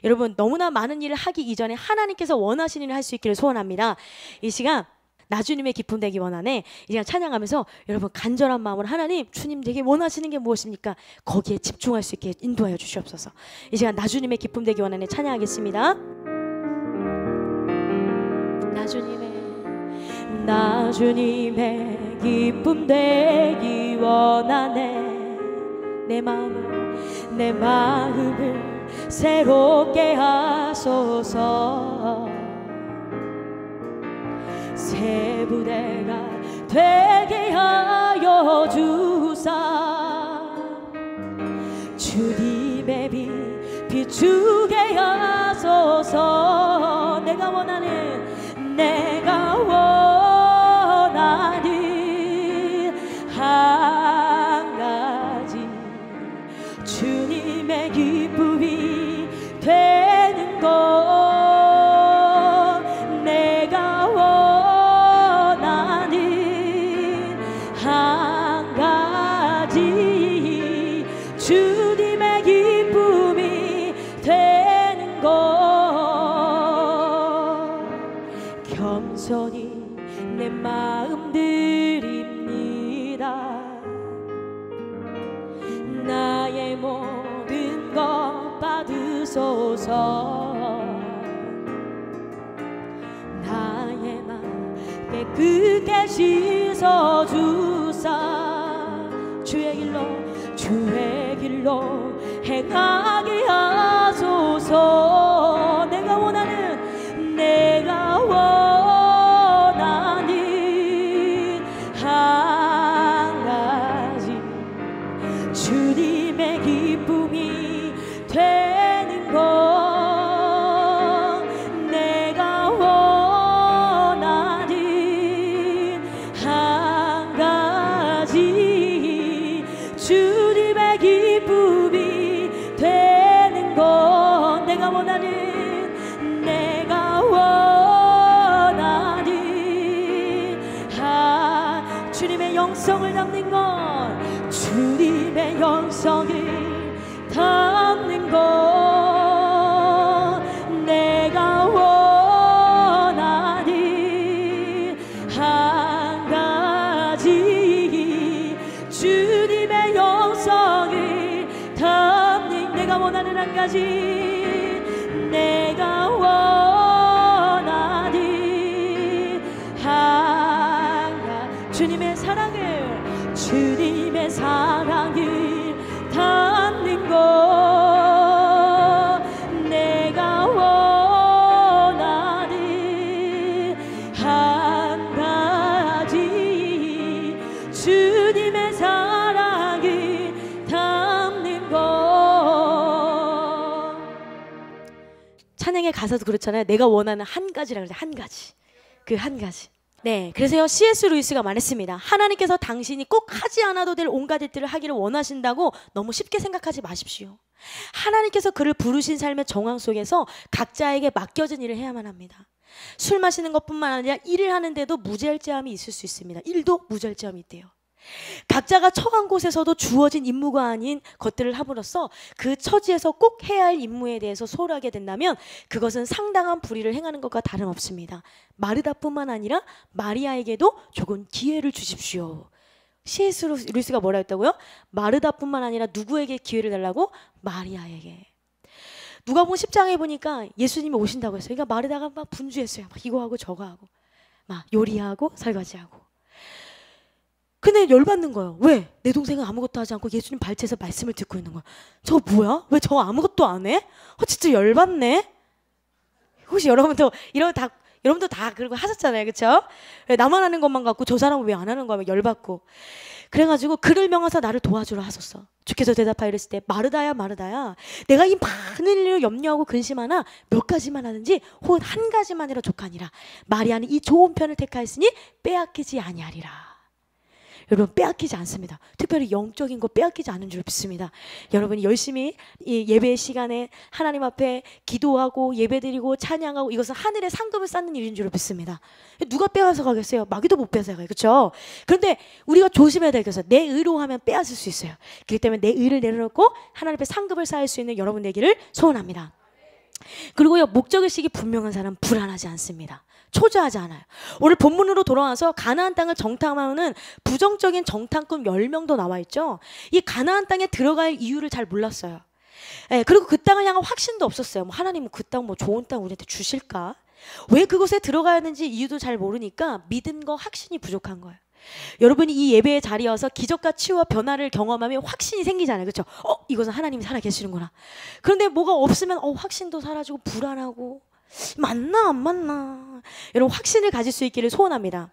여러분 너무나 많은 일을 하기 이전에 하나님께서 원하시는 일을 할 수 있기를 소원합니다. 이 시간 나 주님의 기쁨 되기 원하네. 이 시간 찬양하면서 여러분 간절한 마음으로 하나님 주님 되게 원하시는 게 무엇입니까? 거기에 집중할 수 있게 인도하여 주시옵소서. 이 시간 나 주님의 기쁨 되기 원하네 찬양하겠습니다. 나 주님의 기쁨 되기 원하네. 내 마음을 새롭게 하소서. 새 부대가 되게 하여 주소서. 주사 주님의 빛 비추게 하소서. 내가 원하는 한 가지 주님의 기쁨이 되는 것. 내가 원하는 한 가지 주님의 기쁨이 되는 것. 겸손히 내 마음 드립니다. 나의 모든 것 받으소서. 나의 맘 깨끗게 씻어주사 주의 길로 행하게 하소서. 내가 원하는 한 가지 주님의 기쁨이 되는 것. 내가 원하는 한 가지 주님의 기쁨이 되는 것. 내가 원하는 주님의 영성을 담는 것. 주님의 영성을 담는 것. 내가 원하는 한 가지 주님의 영성을 담는. 내가 원하는 한 가지. 내가 원하는 주님의 사랑을 담는 것. 내가 원하는 한 가지 주님의 사랑을 담는 것. 찬양의 가사도 그렇잖아요. 내가 원하는 한 가지라고 그래요. 한 가지. 그 한 가지. 네, 그래서요 C.S. 루이스가 말했습니다. 하나님께서 당신이 꼭 하지 않아도 될 온갖 일들을 하기를 원하신다고 너무 쉽게 생각하지 마십시오. 하나님께서 그를 부르신 삶의 정황 속에서 각자에게 맡겨진 일을 해야만 합니다. 술 마시는 것뿐만 아니라 일을 하는데도 무절제함이 있을 수 있습니다. 일도 무절제함이 있대요. 각자가 처한 곳에서도 주어진 임무가 아닌 것들을 함으로써 그 처지에서 꼭 해야 할 임무에 대해서 소홀하게 된다면 그것은 상당한 불의를 행하는 것과 다름없습니다. 마르다뿐만 아니라 마리아에게도 조금 기회를 주십시오. C.S. 루이스가 뭐라 했다고요? 마르다뿐만 아니라 누구에게 기회를 달라고? 마리아에게. 누가복음 10장에 보니까 예수님이 오신다고 했어요. 그러니까 마르다가 막 분주했어요. 막 이거 하고 저거 하고 막 요리하고 설거지하고. 근데 열받는 거예요. 왜? 내 동생은 아무것도 하지 않고 예수님 발치에서 말씀을 듣고 있는 거야. 저 뭐야? 왜 저 아무것도 안 해? 진짜 열받네. 혹시 여러분도 다 그런 거 하셨잖아요, 그렇죠? 나만 하는 것만 갖고 저 사람은 왜 안 하는 거야? 열받고. 그래가지고 그를 명하사 나를 도와주라 하소서. 주께서 대답하여 이르실 때 마르다야 마르다야, 내가 이 많은 일을 염려하고 근심하나 몇 가지만 하는지 혹은 한 가지만이라 족하니라. 마리아는 이 좋은 편을 택하였으니 빼앗기지 아니하리라. 여러분, 빼앗기지 않습니다. 특별히 영적인 거 빼앗기지 않은 줄 믿습니다. 여러분이 열심히 이 예배 시간에 하나님 앞에 기도하고 예배드리고 찬양하고, 이것은 하늘의 상급을 쌓는 일인 줄 믿습니다. 누가 빼앗아 가겠어요? 마귀도 못 빼앗아 가요. 그렇죠? 그런데 우리가 조심해야 되겠어요. 내 의로 하면 빼앗을 수 있어요. 그렇기 때문에 내 의를 내려놓고 하나님 앞에 상급을 쌓을 수 있는 여러분 되기를 소원합니다. 그리고요, 목적의식이 분명한 사람 불안하지 않습니다. 초조하지 않아요. 오늘 본문으로 돌아와서 가나안 땅을 정탐하는 부정적인 정탐꾼 10명도 나와 있죠. 이 가나안 땅에 들어갈 이유를 잘 몰랐어요. 그리고 그 땅을 향한 확신도 없었어요. 하나님은 그 땅 좋은 땅 우리한테 주실까? 왜 그곳에 들어가야 하는지 이유도 잘 모르니까 믿음과 확신이 부족한 거예요. 여러분이 이 예배의 자리여서 기적과 치유와 변화를 경험하면 확신이 생기잖아요. 그렇죠? 이것은 하나님이 살아계시는구나. 그런데 뭐가 없으면 확신도 사라지고 불안하고, 맞나 안 맞나. 여러분, 확신을 가질 수 있기를 소원합니다.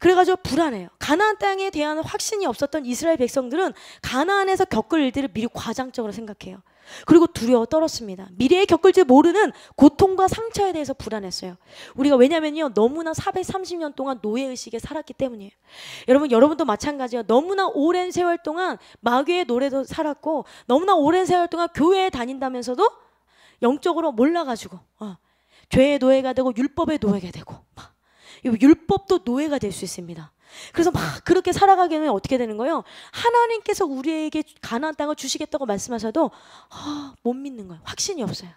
그래가지고 불안해요. 가나안 땅에 대한 확신이 없었던 이스라엘 백성들은 가나안에서 겪을 일들을 미리 과장적으로 생각해요. 그리고 두려워 떨었습니다. 미래에 겪을지 모르는 고통과 상처에 대해서 불안했어요. 우리가 왜냐면요, 너무나 430년 동안 노예의식에 살았기 때문이에요. 여러분도 마찬가지예요. 너무나 오랜 세월 동안 마귀의 노래도 살았고, 너무나 오랜 세월 동안 교회에 다닌다면서도 영적으로 몰라가지고 죄의 노예가 되고 율법의 노예가 되고, 율법도 노예가 될 수 있습니다. 그래서 막 그렇게 살아가게 되면 어떻게 되는 거예요? 하나님께서 우리에게 가나안 땅을 주시겠다고 말씀하셔도 못 믿는 거예요. 확신이 없어요.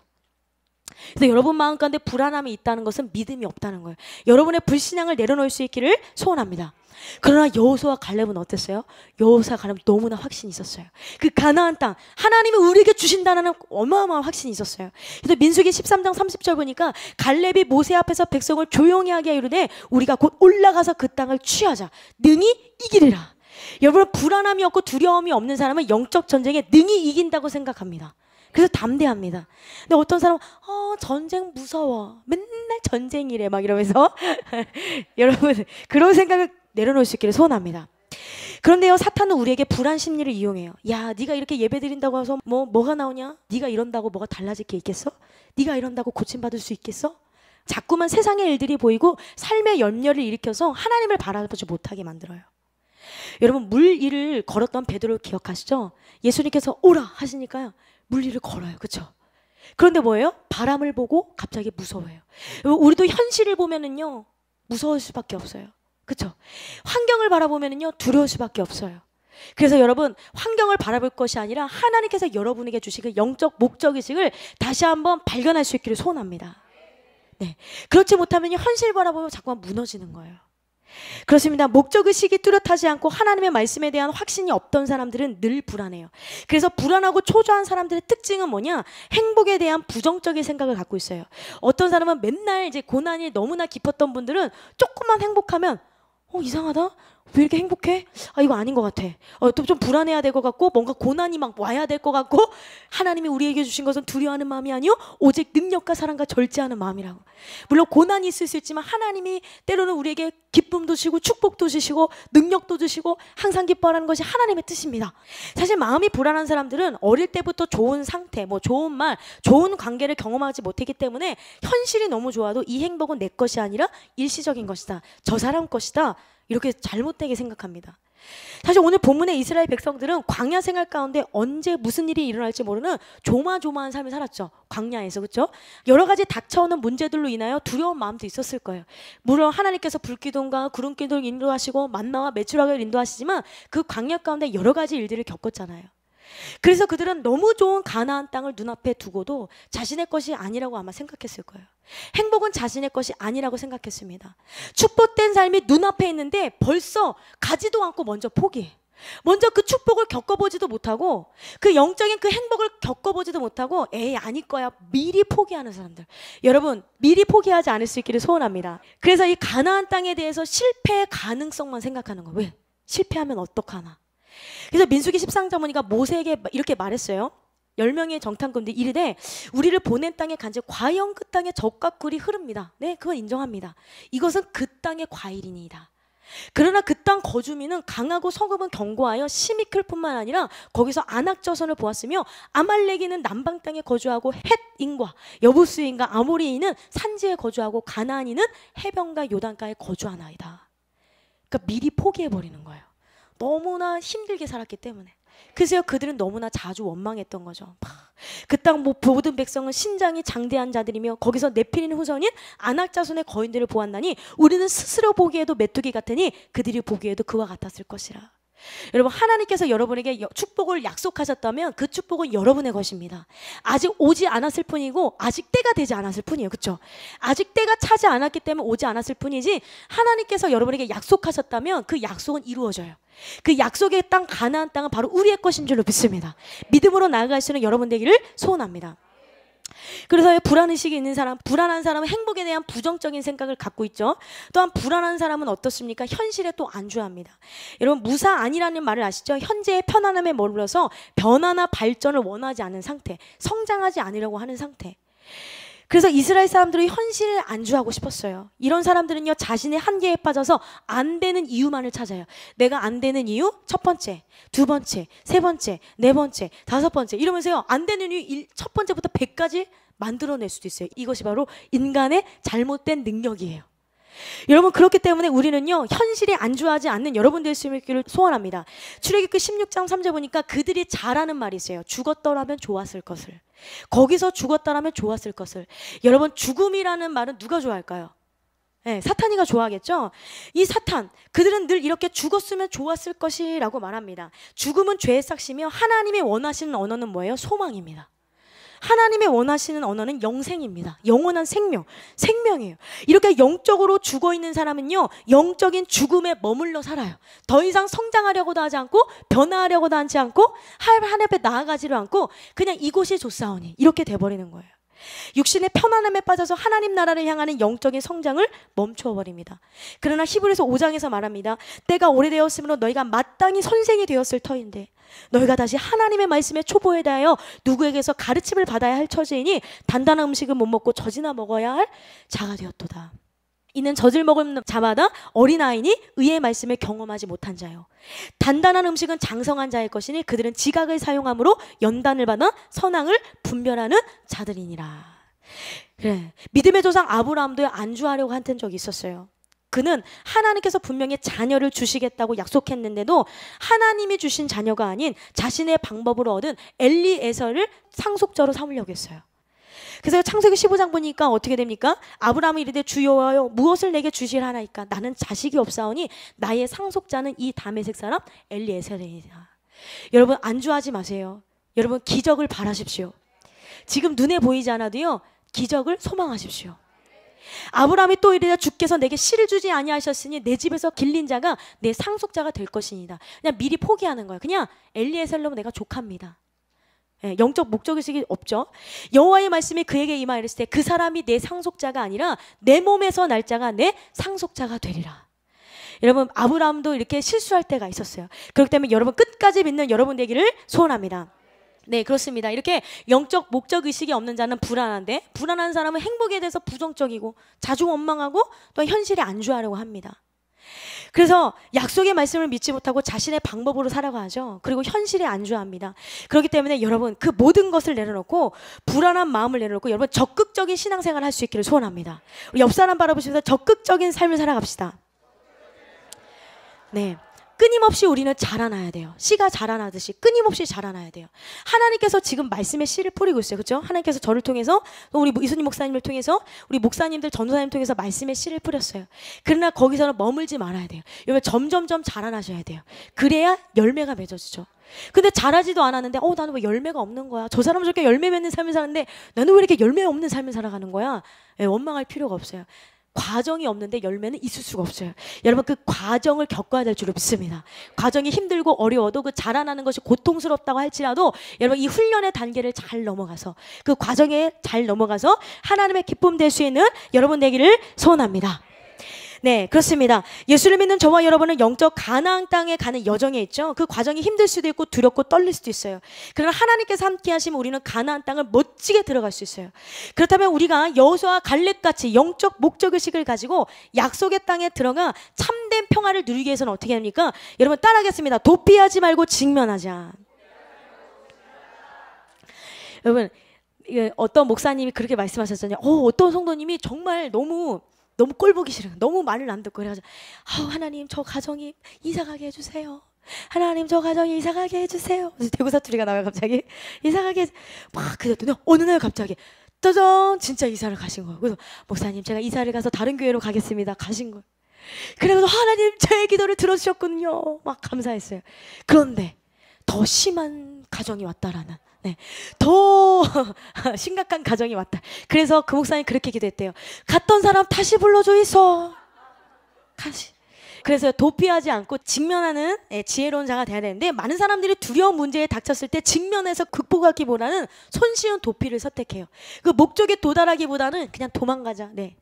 그래서 여러분 마음 가운데 불안함이 있다는 것은 믿음이 없다는 거예요. 여러분의 불신앙을 내려놓을 수 있기를 소원합니다. 그러나 여호수아와 갈렙은 어땠어요? 여호수아와 갈렙은 너무나 확신이 있었어요. 그 가나안 땅 하나님이 우리에게 주신다는 어마어마한 확신이 있었어요. 그래서 민수기 13장 30절 보니까 갈렙이 모세 앞에서 백성을 조용히 하게 이르되 우리가 곧 올라가서 그 땅을 취하자 능히 이기리라. 여러분, 불안함이 없고 두려움이 없는 사람은 영적 전쟁에 능히 이긴다고 생각합니다. 그래서 담대합니다. 근데 어떤 사람은 전쟁 무서워, 맨날 전쟁이래 막 이러면서 여러분, 그런 생각을 내려놓을 수 있기를 소원합니다. 그런데요, 사탄은 우리에게 불안 심리를 이용해요. 야, 네가 이렇게 예배 드린다고 해서 뭐가 나오냐? 네가 이런다고 뭐가 달라질 게 있겠어? 네가 이런다고 고침받을 수 있겠어? 자꾸만 세상의 일들이 보이고 삶의 염려를 일으켜서 하나님을 바라보지 못하게 만들어요. 여러분, 물 위를 걸었던 베드로를 기억하시죠? 예수님께서 오라 하시니까요, 물 위를 걸어요. 그렇죠? 그런데 뭐예요? 바람을 보고 갑자기 무서워해요. 우리도 현실을 보면은요, 무서울 수밖에 없어요. 그렇죠? 환경을 바라보면은요, 두려울 수밖에 없어요. 그래서 여러분, 환경을 바라볼 것이 아니라 하나님께서 여러분에게 주신 그 영적 목적의식을 다시 한번 발견할 수 있기를 소원합니다. 네, 그렇지 못하면요, 현실 바라보면 자꾸만 무너지는 거예요. 그렇습니다. 목적의식이 뚜렷하지 않고 하나님의 말씀에 대한 확신이 없던 사람들은 늘 불안해요. 그래서 불안하고 초조한 사람들의 특징은 뭐냐? 행복에 대한 부정적인 생각을 갖고 있어요. 어떤 사람은 맨날 이제 고난이 너무나 깊었던 분들은 조금만 행복하면 이상하다? 왜 이렇게 행복해? 이거 아닌 것 같아. 또 좀 불안해야 될 것 같고, 뭔가 고난이 막 와야 될 것 같고, 하나님이 우리에게 주신 것은 두려워하는 마음이 아니요, 오직 능력과 사랑과 절제하는 마음이라고. 물론 고난이 있을 수 있지만 하나님이 때로는 우리에게 기쁨도 주시고 축복도 주시고 능력도 주시고 항상 기뻐하라는 것이 하나님의 뜻입니다. 사실 마음이 불안한 사람들은 어릴 때부터 좋은 상태, 좋은 말, 좋은 관계를 경험하지 못했기 때문에 현실이 너무 좋아도 이 행복은 내 것이 아니라 일시적인 것이다, 저 사람 것이다, 이렇게 잘못되게 생각합니다. 사실 오늘 본문의 이스라엘 백성들은 광야 생활 가운데 언제 무슨 일이 일어날지 모르는 조마조마한 삶을 살았죠. 광야에서. 그렇죠? 여러 가지 닥쳐오는 문제들로 인하여 두려운 마음도 있었을 거예요. 물론 하나님께서 불기둥과 구름기둥을 인도하시고 만나와 메추라기를 인도하시지만 그 광야 가운데 여러 가지 일들을 겪었잖아요. 그래서 그들은 너무 좋은 가나안 땅을 눈앞에 두고도 자신의 것이 아니라고 아마 생각했을 거예요. 행복은 자신의 것이 아니라고 생각했습니다. 축복된 삶이 눈앞에 있는데 벌써 가지도 않고 먼저 포기해. 먼저 그 축복을 겪어보지도 못하고 그 영적인 그 행복을 겪어보지도 못하고 에이 아닐 거야 미리 포기하는 사람들. 여러분, 미리 포기하지 않을 수 있기를 소원합니다. 그래서 이 가나안 땅에 대해서 실패의 가능성만 생각하는 거예요. 왜? 실패하면 어떡하나. 그래서 민수기 13장 보니까 모세에게 이렇게 말했어요. 10명의 정탐꾼들이 이르되 우리를 보낸 땅에 간즉 과연 그 땅에 젖과 꿀이 흐릅니다. 네, 그건 인정합니다. 이것은 그 땅의 과일이니이다. 그러나 그 땅 거주민은 강하고 서급은 견고하여 심히 클 뿐만 아니라 거기서 안악저선을 보았으며 아말렉인은 남방 땅에 거주하고 헷인과 여부스인과 아모리인은 산지에 거주하고 가나안인은 해변과 요단가에 거주하나이다. 그러니까 미리 포기해버리는 거예요. 너무나 힘들게 살았기 때문에. 그래서 그들은 너무나 자주 원망했던 거죠. 그 땅 모든 백성은 신장이 장대한 자들이며 거기서 네피린 후손인 아낙 자손의 거인들을 보았나니 우리는 스스로 보기에도 메뚜기 같으니 그들이 보기에도 그와 같았을 것이라. 여러분, 하나님께서 여러분에게 축복을 약속하셨다면 그 축복은 여러분의 것입니다. 아직 오지 않았을 뿐이고 아직 때가 되지 않았을 뿐이에요. 그렇죠? 아직 때가 차지 않았기 때문에 오지 않았을 뿐이지 하나님께서 여러분에게 약속하셨다면 그 약속은 이루어져요. 그 약속의 땅 가나안 땅은 바로 우리의 것인 줄로 믿습니다. 믿음으로 나아갈 수 있는 여러분 되기를 소원합니다. 그래서 불안의식이 있는 사람, 불안한 사람은 행복에 대한 부정적인 생각을 갖고 있죠. 또한 불안한 사람은 어떻습니까? 현실에 또 안주합니다. 여러분, 무사 아니라는 말을 아시죠? 현재의 편안함에 머물러서 변화나 발전을 원하지 않는 상태, 성장하지 않으려고 하는 상태. 그래서 이스라엘 사람들이 현실을 안주하고 싶었어요. 이런 사람들은요, 자신의 한계에 빠져서 안 되는 이유만을 찾아요. 내가 안 되는 이유, 첫 번째, 두 번째, 세 번째, 네 번째, 다섯 번째 이러면서요, 안 되는 이유 첫 번째부터 100까지 만들어낼 수도 있어요. 이것이 바로 인간의 잘못된 능력이에요. 여러분, 그렇기 때문에 우리는요, 현실에 안주하지 않는 여러분 될 수 있기를 소원합니다. 출애굽기 16장 3절 보니까 그들이 잘하는 말이 있어요. 죽었더라면 좋았을 것을. 거기서 죽었더라면 좋았을 것을. 여러분, 죽음이라는 말은 누가 좋아할까요? 네, 사탄이가 좋아하겠죠? 이 사탄, 그들은 늘 이렇게 죽었으면 좋았을 것이라고 말합니다. 죽음은 죄의 삭시며 하나님이 원하시는 언어는 뭐예요? 소망입니다. 하나님의 원하시는 언어는 영생입니다. 영원한 생명이에요. 이렇게 영적으로 죽어있는 사람은요, 영적인 죽음에 머물러 살아요. 더 이상 성장하려고도 하지 않고 변화하려고도 하지 않고 하나님 앞에 나아가지를 않고 그냥 이곳이 좋사오니 이렇게 돼버리는 거예요. 육신의 편안함에 빠져서 하나님 나라를 향하는 영적인 성장을 멈춰버립니다. 그러나 히브리서 5장에서 말합니다. 때가 오래되었으므로 너희가 마땅히 선생이 되었을 터인데 너희가 다시 하나님의 말씀에 초보에 대하여 누구에게서 가르침을 받아야 할 처지이니 단단한 음식은 못 먹고 젖이나 먹어야 할 자가 되었도다. 이는 젖을 먹은 자마다 어린아이니 의의 말씀을 경험하지 못한 자요. 단단한 음식은 장성한 자의 것이니 그들은 지각을 사용함으로 연단을 받아 선악을 분별하는 자들이니라. 그래, 믿음의 조상 아브라함도 안주하려고 했던 적이 있었어요. 그는 하나님께서 분명히 자녀를 주시겠다고 약속했는데도 하나님이 주신 자녀가 아닌 자신의 방법으로 얻은 엘리에서를 상속자로 삼으려고 했어요. 그래서 창세기 15장 보니까 어떻게 됩니까? 아브라함이 이르되 주여와여 무엇을 내게 주실하나이까? 나는 자식이 없사오니 나의 상속자는 이 다메섹 사람 엘리에셀이니라. 여러분, 안주하지 마세요. 여러분, 기적을 바라십시오. 지금 눈에 보이지 않아도요, 기적을 소망하십시오. 아브라함이 또 이르되 주께서 내게 씨를 주지 아니하셨으니 내 집에서 길린 자가 내 상속자가 될 것이니이다. 그냥 미리 포기하는 거예요. 그냥 엘리에셀로 내가 족합니다. 예, 영적 목적의식이 없죠. 여호와의 말씀이 그에게 임하여 이르시되 그 사람이 내 상속자가 아니라 내 몸에서 날 자가 내 상속자가 되리라. 여러분, 아브라함도 이렇게 실수할 때가 있었어요. 그렇기 때문에 여러분 끝까지 믿는 여러분 되기를 소원합니다. 네, 그렇습니다. 이렇게 영적 목적의식이 없는 자는 불안한데, 불안한 사람은 행복에 대해서 부정적이고 자주 원망하고 또 현실에 안주하려고 합니다. 그래서 약속의 말씀을 믿지 못하고 자신의 방법으로 살아가죠. 그리고 현실에 안주합니다. 그렇기 때문에 여러분, 그 모든 것을 내려놓고 불안한 마음을 내려놓고 여러분 적극적인 신앙생활을 할 수 있기를 소원합니다. 우리 옆 사람 바라보시면서 적극적인 삶을 살아갑시다. 네, 끊임없이 우리는 자라나야 돼요. 씨가 자라나듯이 끊임없이 자라나야 돼요. 하나님께서 지금 말씀의 씨를 뿌리고 있어요. 그렇죠? 하나님께서 저를 통해서, 우리 이순희 목사님을 통해서, 우리 목사님들, 전도사님 통해서 말씀의 씨를 뿌렸어요. 그러나 거기서는 머물지 말아야 돼요. 여러분, 점점점 자라나셔야 돼요. 그래야 열매가 맺어지죠. 근데 자라지도 않았는데 나는 왜 열매가 없는 거야? 저 사람은 저렇게 열매 맺는 삶을 사는데 나는 왜 이렇게 열매 없는 삶을 살아가는 거야? 네, 원망할 필요가 없어요. 과정이 없는데 열매는 있을 수가 없어요. 여러분, 그 과정을 겪어야 될 줄로 믿습니다. 과정이 힘들고 어려워도 그 자라나는 것이 고통스럽다고 할지라도 여러분, 이 훈련의 단계를 잘 넘어가서 그 과정에 잘 넘어가서 하나님의 기쁨 될 수 있는 여러분 되기를 소원합니다. 네, 그렇습니다. 예수를 믿는 저와 여러분은 영적 가나안 땅에 가는 여정에 있죠. 그 과정이 힘들 수도 있고 두렵고 떨릴 수도 있어요. 그러나 하나님께서 함께 하시면 우리는 가나안 땅을 멋지게 들어갈 수 있어요. 그렇다면 우리가 여호수아와 갈렙같이 영적 목적의식을 가지고 약속의 땅에 들어가 참된 평화를 누리기 위해서는 어떻게 합니까? 여러분, 따라하겠습니다. 도피하지 말고 직면하자. 여러분, 어떤 목사님이 그렇게 말씀하셨잖아요. 어떤 성도님이 정말 너무 꼴보기 싫어요. 너무 말을 안 듣고. 그래가지고 하나님, 저 가정이 이사가게 해주세요. 하나님, 저 가정이 이사가게 해주세요. 그래서 대구 사투리가 나와요. 갑자기 이사가게 막 그랬더니 어느 날 갑자기 짜잔, 진짜 이사를 가신 거예요. 그래서 목사님, 제가 이사를 가서 다른 교회로 가겠습니다. 가신 거예요. 그래서 하나님, 제 기도를 들어주셨군요. 막 감사했어요. 그런데 더 심한 가정이 왔다라는, 네, 더 심각한 가정이 왔다. 그래서 그 목사님 그렇게 기도했대요. 갔던 사람 다시 불러줘 있어. 다시. 그래서 도피하지 않고 직면하는 지혜로운 자가 돼야 되는데, 많은 사람들이 두려운 문제에 닥쳤을 때 직면해서 극복하기보다는 손쉬운 도피를 선택해요. 그 목적에 도달하기보다는 그냥 도망가자. 네.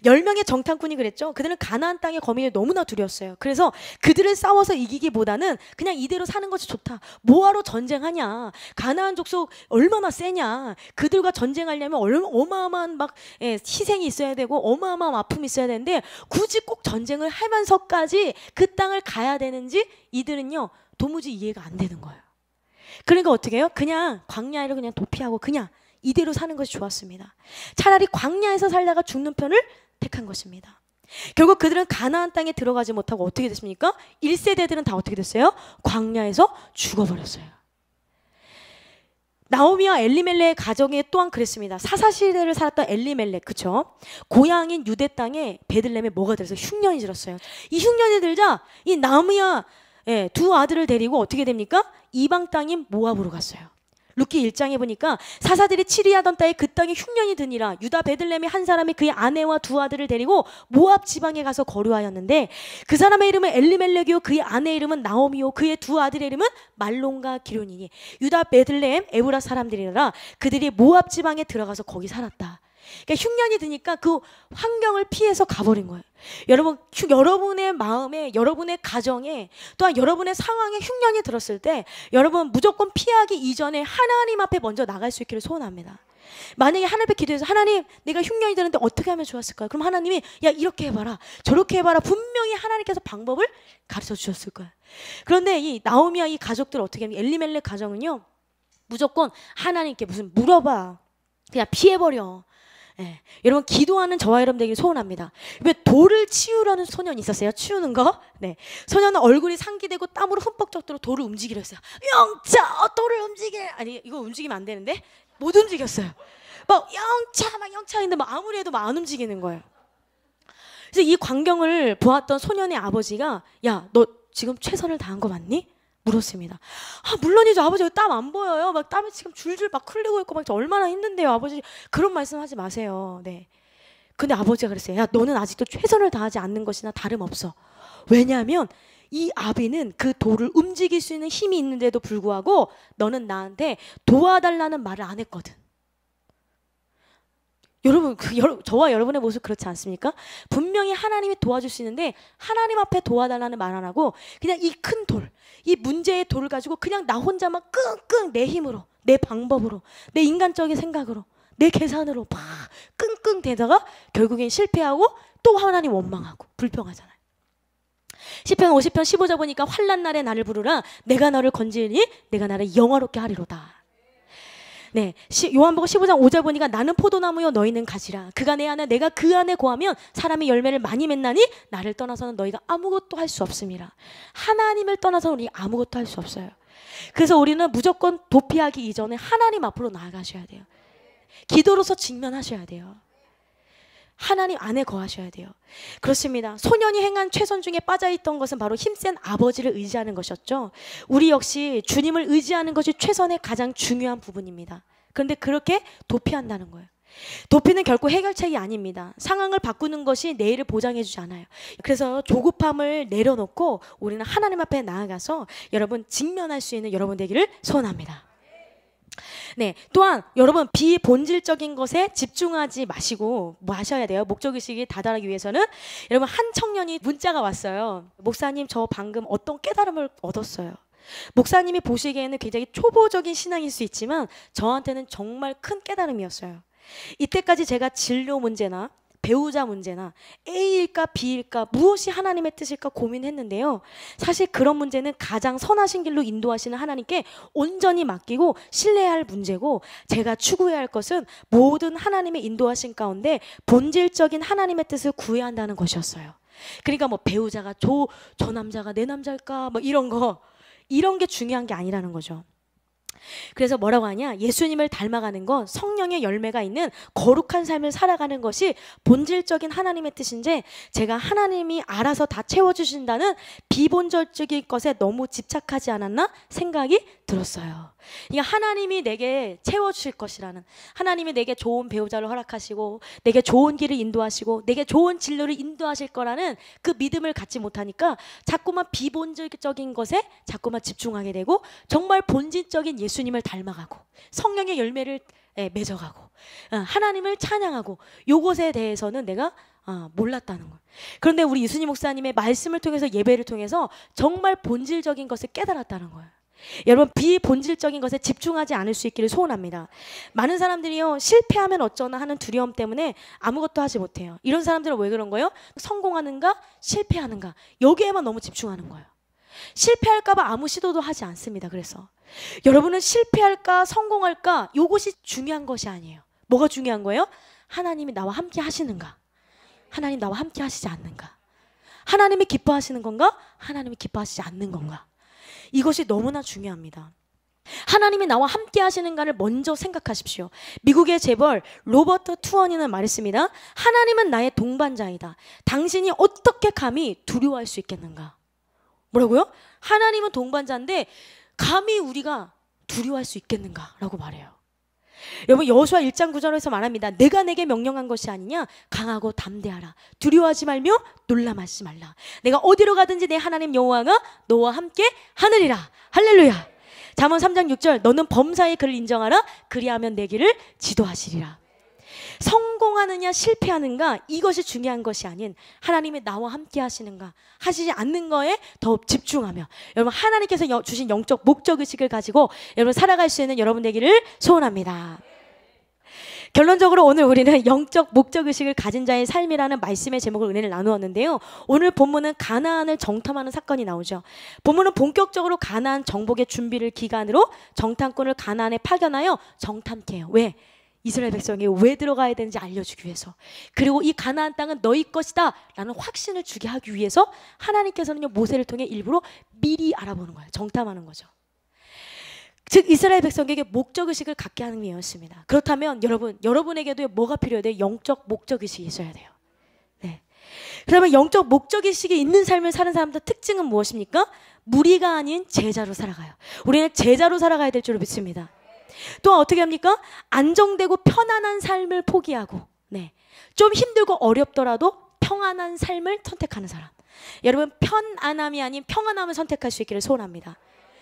10명의 정탐꾼이 그랬죠. 그들은 가나안 땅의 거민이 너무나 두려웠어요. 그래서 그들을 싸워서 이기기보다는 그냥 이대로 사는 것이 좋다. 뭐하러 전쟁하냐. 가나안 족속 얼마나 세냐. 그들과 전쟁하려면 어마어마한 막 희생이 있어야 되고 어마어마한 아픔이 있어야 되는데, 굳이 꼭 전쟁을 하면서까지 그 땅을 가야 되는지 이들은요 도무지 이해가 안 되는 거예요. 그러니까 어떻게 해요? 그냥 광야를 그냥 도피하고 그냥 이대로 사는 것이 좋았습니다. 차라리 광야에서 살다가 죽는 편을 택한 것입니다. 결국 그들은 가나안 땅에 들어가지 못하고 어떻게 됐습니까? 1세대들은 다 어떻게 됐어요? 광야에서 죽어버렸어요. 나오미와 엘리멜렉의 가정에 또한 그랬습니다. 사사시대를 살았던 엘리멜렉, 그쵸? 고향인 유대 땅에 베들레헴에 뭐가 들어서 흉년이 들었어요. 이 흉년이 들자 이 나오미와 두 아들을 데리고 어떻게 됩니까? 이방 땅인 모압으로 갔어요. 룻기 1장에 보니까 사사들이 치리하던 땅에 그 땅에 흉년이 드니라. 유다 베들레헴의 한 사람이 그의 아내와 두 아들을 데리고 모압 지방에 가서 거류하였는데, 그 사람의 이름은 엘리멜렉이요 그의 아내의 이름은 나오미요 그의 두 아들의 이름은 말론과 기론이니 유다 베들레헴 에브라 사람들이라. 그들이 모압 지방에 들어가서 거기 살았다. 그러니까 흉년이 드니까 그 환경을 피해서 가버린 거예요. 여러분, 여러분의 마음에, 여러분의 가정에, 또한 여러분의 상황에 흉년이 들었을 때 여러분 무조건 피하기 이전에 하나님 앞에 먼저 나갈 수 있기를 소원합니다. 만약에 하나님 앞에 기도해서 하나님 내가 흉년이 드는데 어떻게 하면 좋았을까요? 그럼 하나님이 야 이렇게 해봐라 저렇게 해봐라 분명히 하나님께서 방법을 가르쳐 주셨을 거예요. 그런데 이 나오미와 이 가족들 어떻게 하면 엘리멜렉 가정은요 무조건 하나님께 무슨 물어봐 그냥 피해버려. 예. 여러분 기도하는 저와 여러분 되길 소원합니다. 왜 돌을 치우려는 소년이 있었어요? 치우는 거? 네. 소년은 얼굴이 상기되고 땀으로 흠뻑 젖도록 돌을 움직이려 했어요. 영차 돌을 움직여. 아니 이거 움직이면 안 되는데 못 움직였어요. 막 영차 했는데 막 아무리 해도 막 안 움직이는 거예요. 그래서 이 광경을 보았던 소년의 아버지가 야 너 지금 최선을 다한 거 맞니? 물었습니다. 아 물론이죠 아버지. 땀 안 보여요. 막 땀이 지금 줄줄 막 흘리고 있고 막 얼마나 힘든데요 아버지. 그런 말씀하지 마세요. 네. 근데 아버지가 그랬어요. 야 너는 아직도 최선을 다하지 않는 것이나 다름없어. 왜냐하면 이 아비는 그 돌을 움직일 수 있는 힘이 있는데도 불구하고 너는 나한테 도와달라는 말을 안 했거든. 여러분, 저와 여러분의 모습 그렇지 않습니까? 분명히 하나님이 도와줄 수 있는데 하나님 앞에 도와달라는 말 안 하고 그냥 이 큰 돌, 이 문제의 돌을 가지고 그냥 나 혼자만 끙끙 내 힘으로, 내 방법으로, 내 인간적인 생각으로, 내 계산으로 막 끙끙 대다가 결국엔 실패하고 또 하나님 원망하고 불평하잖아요. 시편 50편 15절 보니까 환난 날에 나를 부르라 내가 너를 건지리니 내가 나를 영화롭게 하리로다. 네, 요한복음 15장 5절 보니까 나는 포도나무요 너희는 가지라. 그가 내 안에 내가 그 안에 거하면 사람이 열매를 많이 맺나니 나를 떠나서는 너희가 아무것도 할 수 없음이라. 하나님을 떠나서 우리 아무것도 할 수 없어요. 그래서 우리는 무조건 도피하기 이전에 하나님 앞으로 나아가셔야 돼요. 기도로서 직면하셔야 돼요. 하나님 안에 거하셔야 돼요. 그렇습니다. 소년이 행한 최선 중에 빠져있던 것은 바로 힘센 아버지를 의지하는 것이었죠. 우리 역시 주님을 의지하는 것이 최선의 가장 중요한 부분입니다. 그런데 그렇게 도피한다는 거예요. 도피는 결코 해결책이 아닙니다. 상황을 바꾸는 것이 내일을 보장해주지 않아요. 그래서 조급함을 내려놓고 우리는 하나님 앞에 나아가서 여러분 직면할 수 있는 여러분 되기를 소원합니다. 네, 또한 여러분 비본질적인 것에 집중하지 마시고 뭐 하셔야 돼요. 목적의식이 다다르기 위해서는 여러분 한 청년이 문자가 왔어요. 목사님 저 방금 어떤 깨달음을 얻었어요. 목사님이 보시기에는 굉장히 초보적인 신앙일 수 있지만 저한테는 정말 큰 깨달음이었어요. 이때까지 제가 진로 문제나 배우자 문제나 A일까 B일까 무엇이 하나님의 뜻일까 고민했는데요. 사실 그런 문제는 가장 선하신 길로 인도하시는 하나님께 온전히 맡기고 신뢰해야 할 문제고 제가 추구해야 할 것은 모든 하나님의 인도하신 가운데 본질적인 하나님의 뜻을 구해야 한다는 것이었어요. 그러니까 뭐 배우자가 저 남자가 내 남자일까 뭐 이런 게 중요한 게 아니라는 거죠. 그래서 뭐라고 하냐? 예수님을 닮아가는 건 성령의 열매가 있는 거룩한 삶을 살아가는 것이 본질적인 하나님의 뜻인데, 제가 하나님이 알아서 다 채워주신다는 비본질적인 것에 너무 집착하지 않았나 생각이 들었어요. 그러니까 하나님이 내게 채워주실 것이라는, 하나님이 내게 좋은 배우자를 허락하시고 내게 좋은 길을 인도하시고 내게 좋은 진로를 인도하실 거라는 그 믿음을 갖지 못하니까 자꾸만 비본질적인 것에 자꾸만 집중하게 되고, 정말 본질적인 예수님을 닮아가고 성령의 열매를 맺어가고 하나님을 찬양하고, 요것에 대해서는 내가 몰랐다는 거예요. 그런데 우리 이순희 목사님의 말씀을 통해서, 예배를 통해서 정말 본질적인 것을 깨달았다는 거예요. 여러분, 비본질적인 것에 집중하지 않을 수 있기를 소원합니다. 많은 사람들이요, 실패하면 어쩌나 하는 두려움 때문에 아무것도 하지 못해요. 이런 사람들은 왜 그런 거예요? 성공하는가 실패하는가, 여기에만 너무 집중하는 거예요. 실패할까 봐 아무 시도도 하지 않습니다. 그래서 여러분은 실패할까 성공할까 요것이 중요한 것이 아니에요. 뭐가 중요한 거예요? 하나님이 나와 함께 하시는가, 하나님 나와 함께 하시지 않는가, 하나님이 기뻐하시는 건가, 하나님이 기뻐하시지 않는 건가, 이것이 너무나 중요합니다. 하나님이 나와 함께 하시는가를 먼저 생각하십시오. 미국의 재벌 로버트 투어니는 말했습니다. 하나님은 나의 동반자이다. 당신이 어떻게 감히 두려워할 수 있겠는가? 뭐라고요? 하나님은 동반자인데 감히 우리가 두려워할 수 있겠는가? 라고 말해요. 여러분, 여호수아 1장 9절에서 말합니다. 내가 내게 명령한 것이 아니냐? 강하고 담대하라. 두려워하지 말며 놀라지 말라. 내가 어디로 가든지 내 하나님 여호와가 너와 함께 하느니라. 할렐루야. 잠언 3장 6절, 너는 범사의 그를 인정하라. 그리하면 내 길을 지도하시리라. 성공하느냐 실패하는가, 이것이 중요한 것이 아닌 하나님이 나와 함께 하시는가 하시지 않는 거에 더 집중하며, 여러분 하나님께서 주신 영적 목적의식을 가지고 여러분 살아갈 수 있는 여러분 되기를 소원합니다. 결론적으로 오늘 우리는 영적 목적의식을 가진 자의 삶이라는 말씀의 제목으로 은혜를 나누었는데요. 오늘 본문은 가나안을 정탐하는 사건이 나오죠. 본문은 본격적으로 가나안 정복의 준비를 기간으로 정탐꾼을 가나안에 파견하여 정탐케 해요. 왜? 이스라엘 백성이 왜 들어가야 되는지 알려주기 위해서, 그리고 이 가나안 땅은 너희 것이다 라는 확신을 주게 하기 위해서 하나님께서는요, 모세를 통해 일부러 미리 알아보는 거예요. 정탐하는 거죠. 즉 이스라엘 백성에게 목적의식을 갖게 하는 이었습니다. 그렇다면 여러분에게도 뭐가 필요해요? 영적 목적의식이 있어야 돼요. 네. 그러면 영적 목적의식이 있는 삶을 사는 사람들 특징은 무엇입니까? 무리가 아닌 제자로 살아가요. 우리는 제자로 살아가야 될 줄 믿습니다. 또 어떻게 합니까? 안정되고 편안한 삶을 포기하고, 좀 힘들고 어렵더라도 평안한 삶을 선택하는 사람. 여러분, 편안함이 아닌 평안함을 선택할 수 있기를 소원합니다.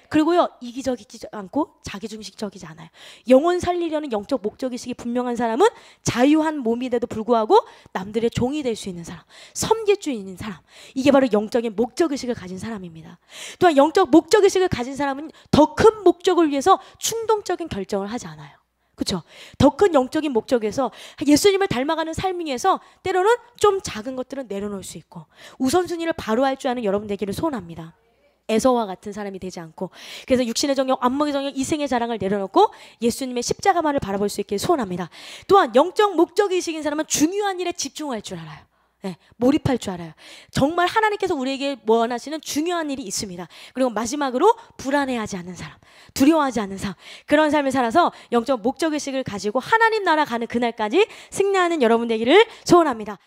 그리고요, 이기적이지 않고 자기중심적이지 않아요. 영혼 살리려는 영적 목적의식이 분명한 사람은 자유한 몸인데도 불구하고 남들의 종이 될 수 있는 사람, 섬길 수 있는 사람, 이게 바로 영적인 목적의식을 가진 사람입니다. 또한 영적 목적의식을 가진 사람은 더 큰 목적을 위해서 충동적인 결정을 하지 않아요. 그렇죠? 더 큰 영적인 목적에서 예수님을 닮아가는 삶 위해서 때로는 좀 작은 것들은 내려놓을 수 있고, 우선순위를 바로 할 줄 아는 여러분 되기를 소원합니다. 에서와 같은 사람이 되지 않고, 그래서 육신의 정욕, 안목의 정욕, 이생의 자랑을 내려놓고 예수님의 십자가만을 바라볼 수 있기를 소원합니다. 또한 영적 목적의식인 사람은 중요한 일에 집중할 줄 알아요. 몰입할 줄 알아요. 정말 하나님께서 우리에게 원하시는 중요한 일이 있습니다. 그리고 마지막으로 불안해하지 않는 사람, 두려워하지 않는 사람, 그런 삶을 살아서 영적 목적의식을 가지고 하나님 나라 가는 그날까지 승리하는 여러분 되기를 소원합니다.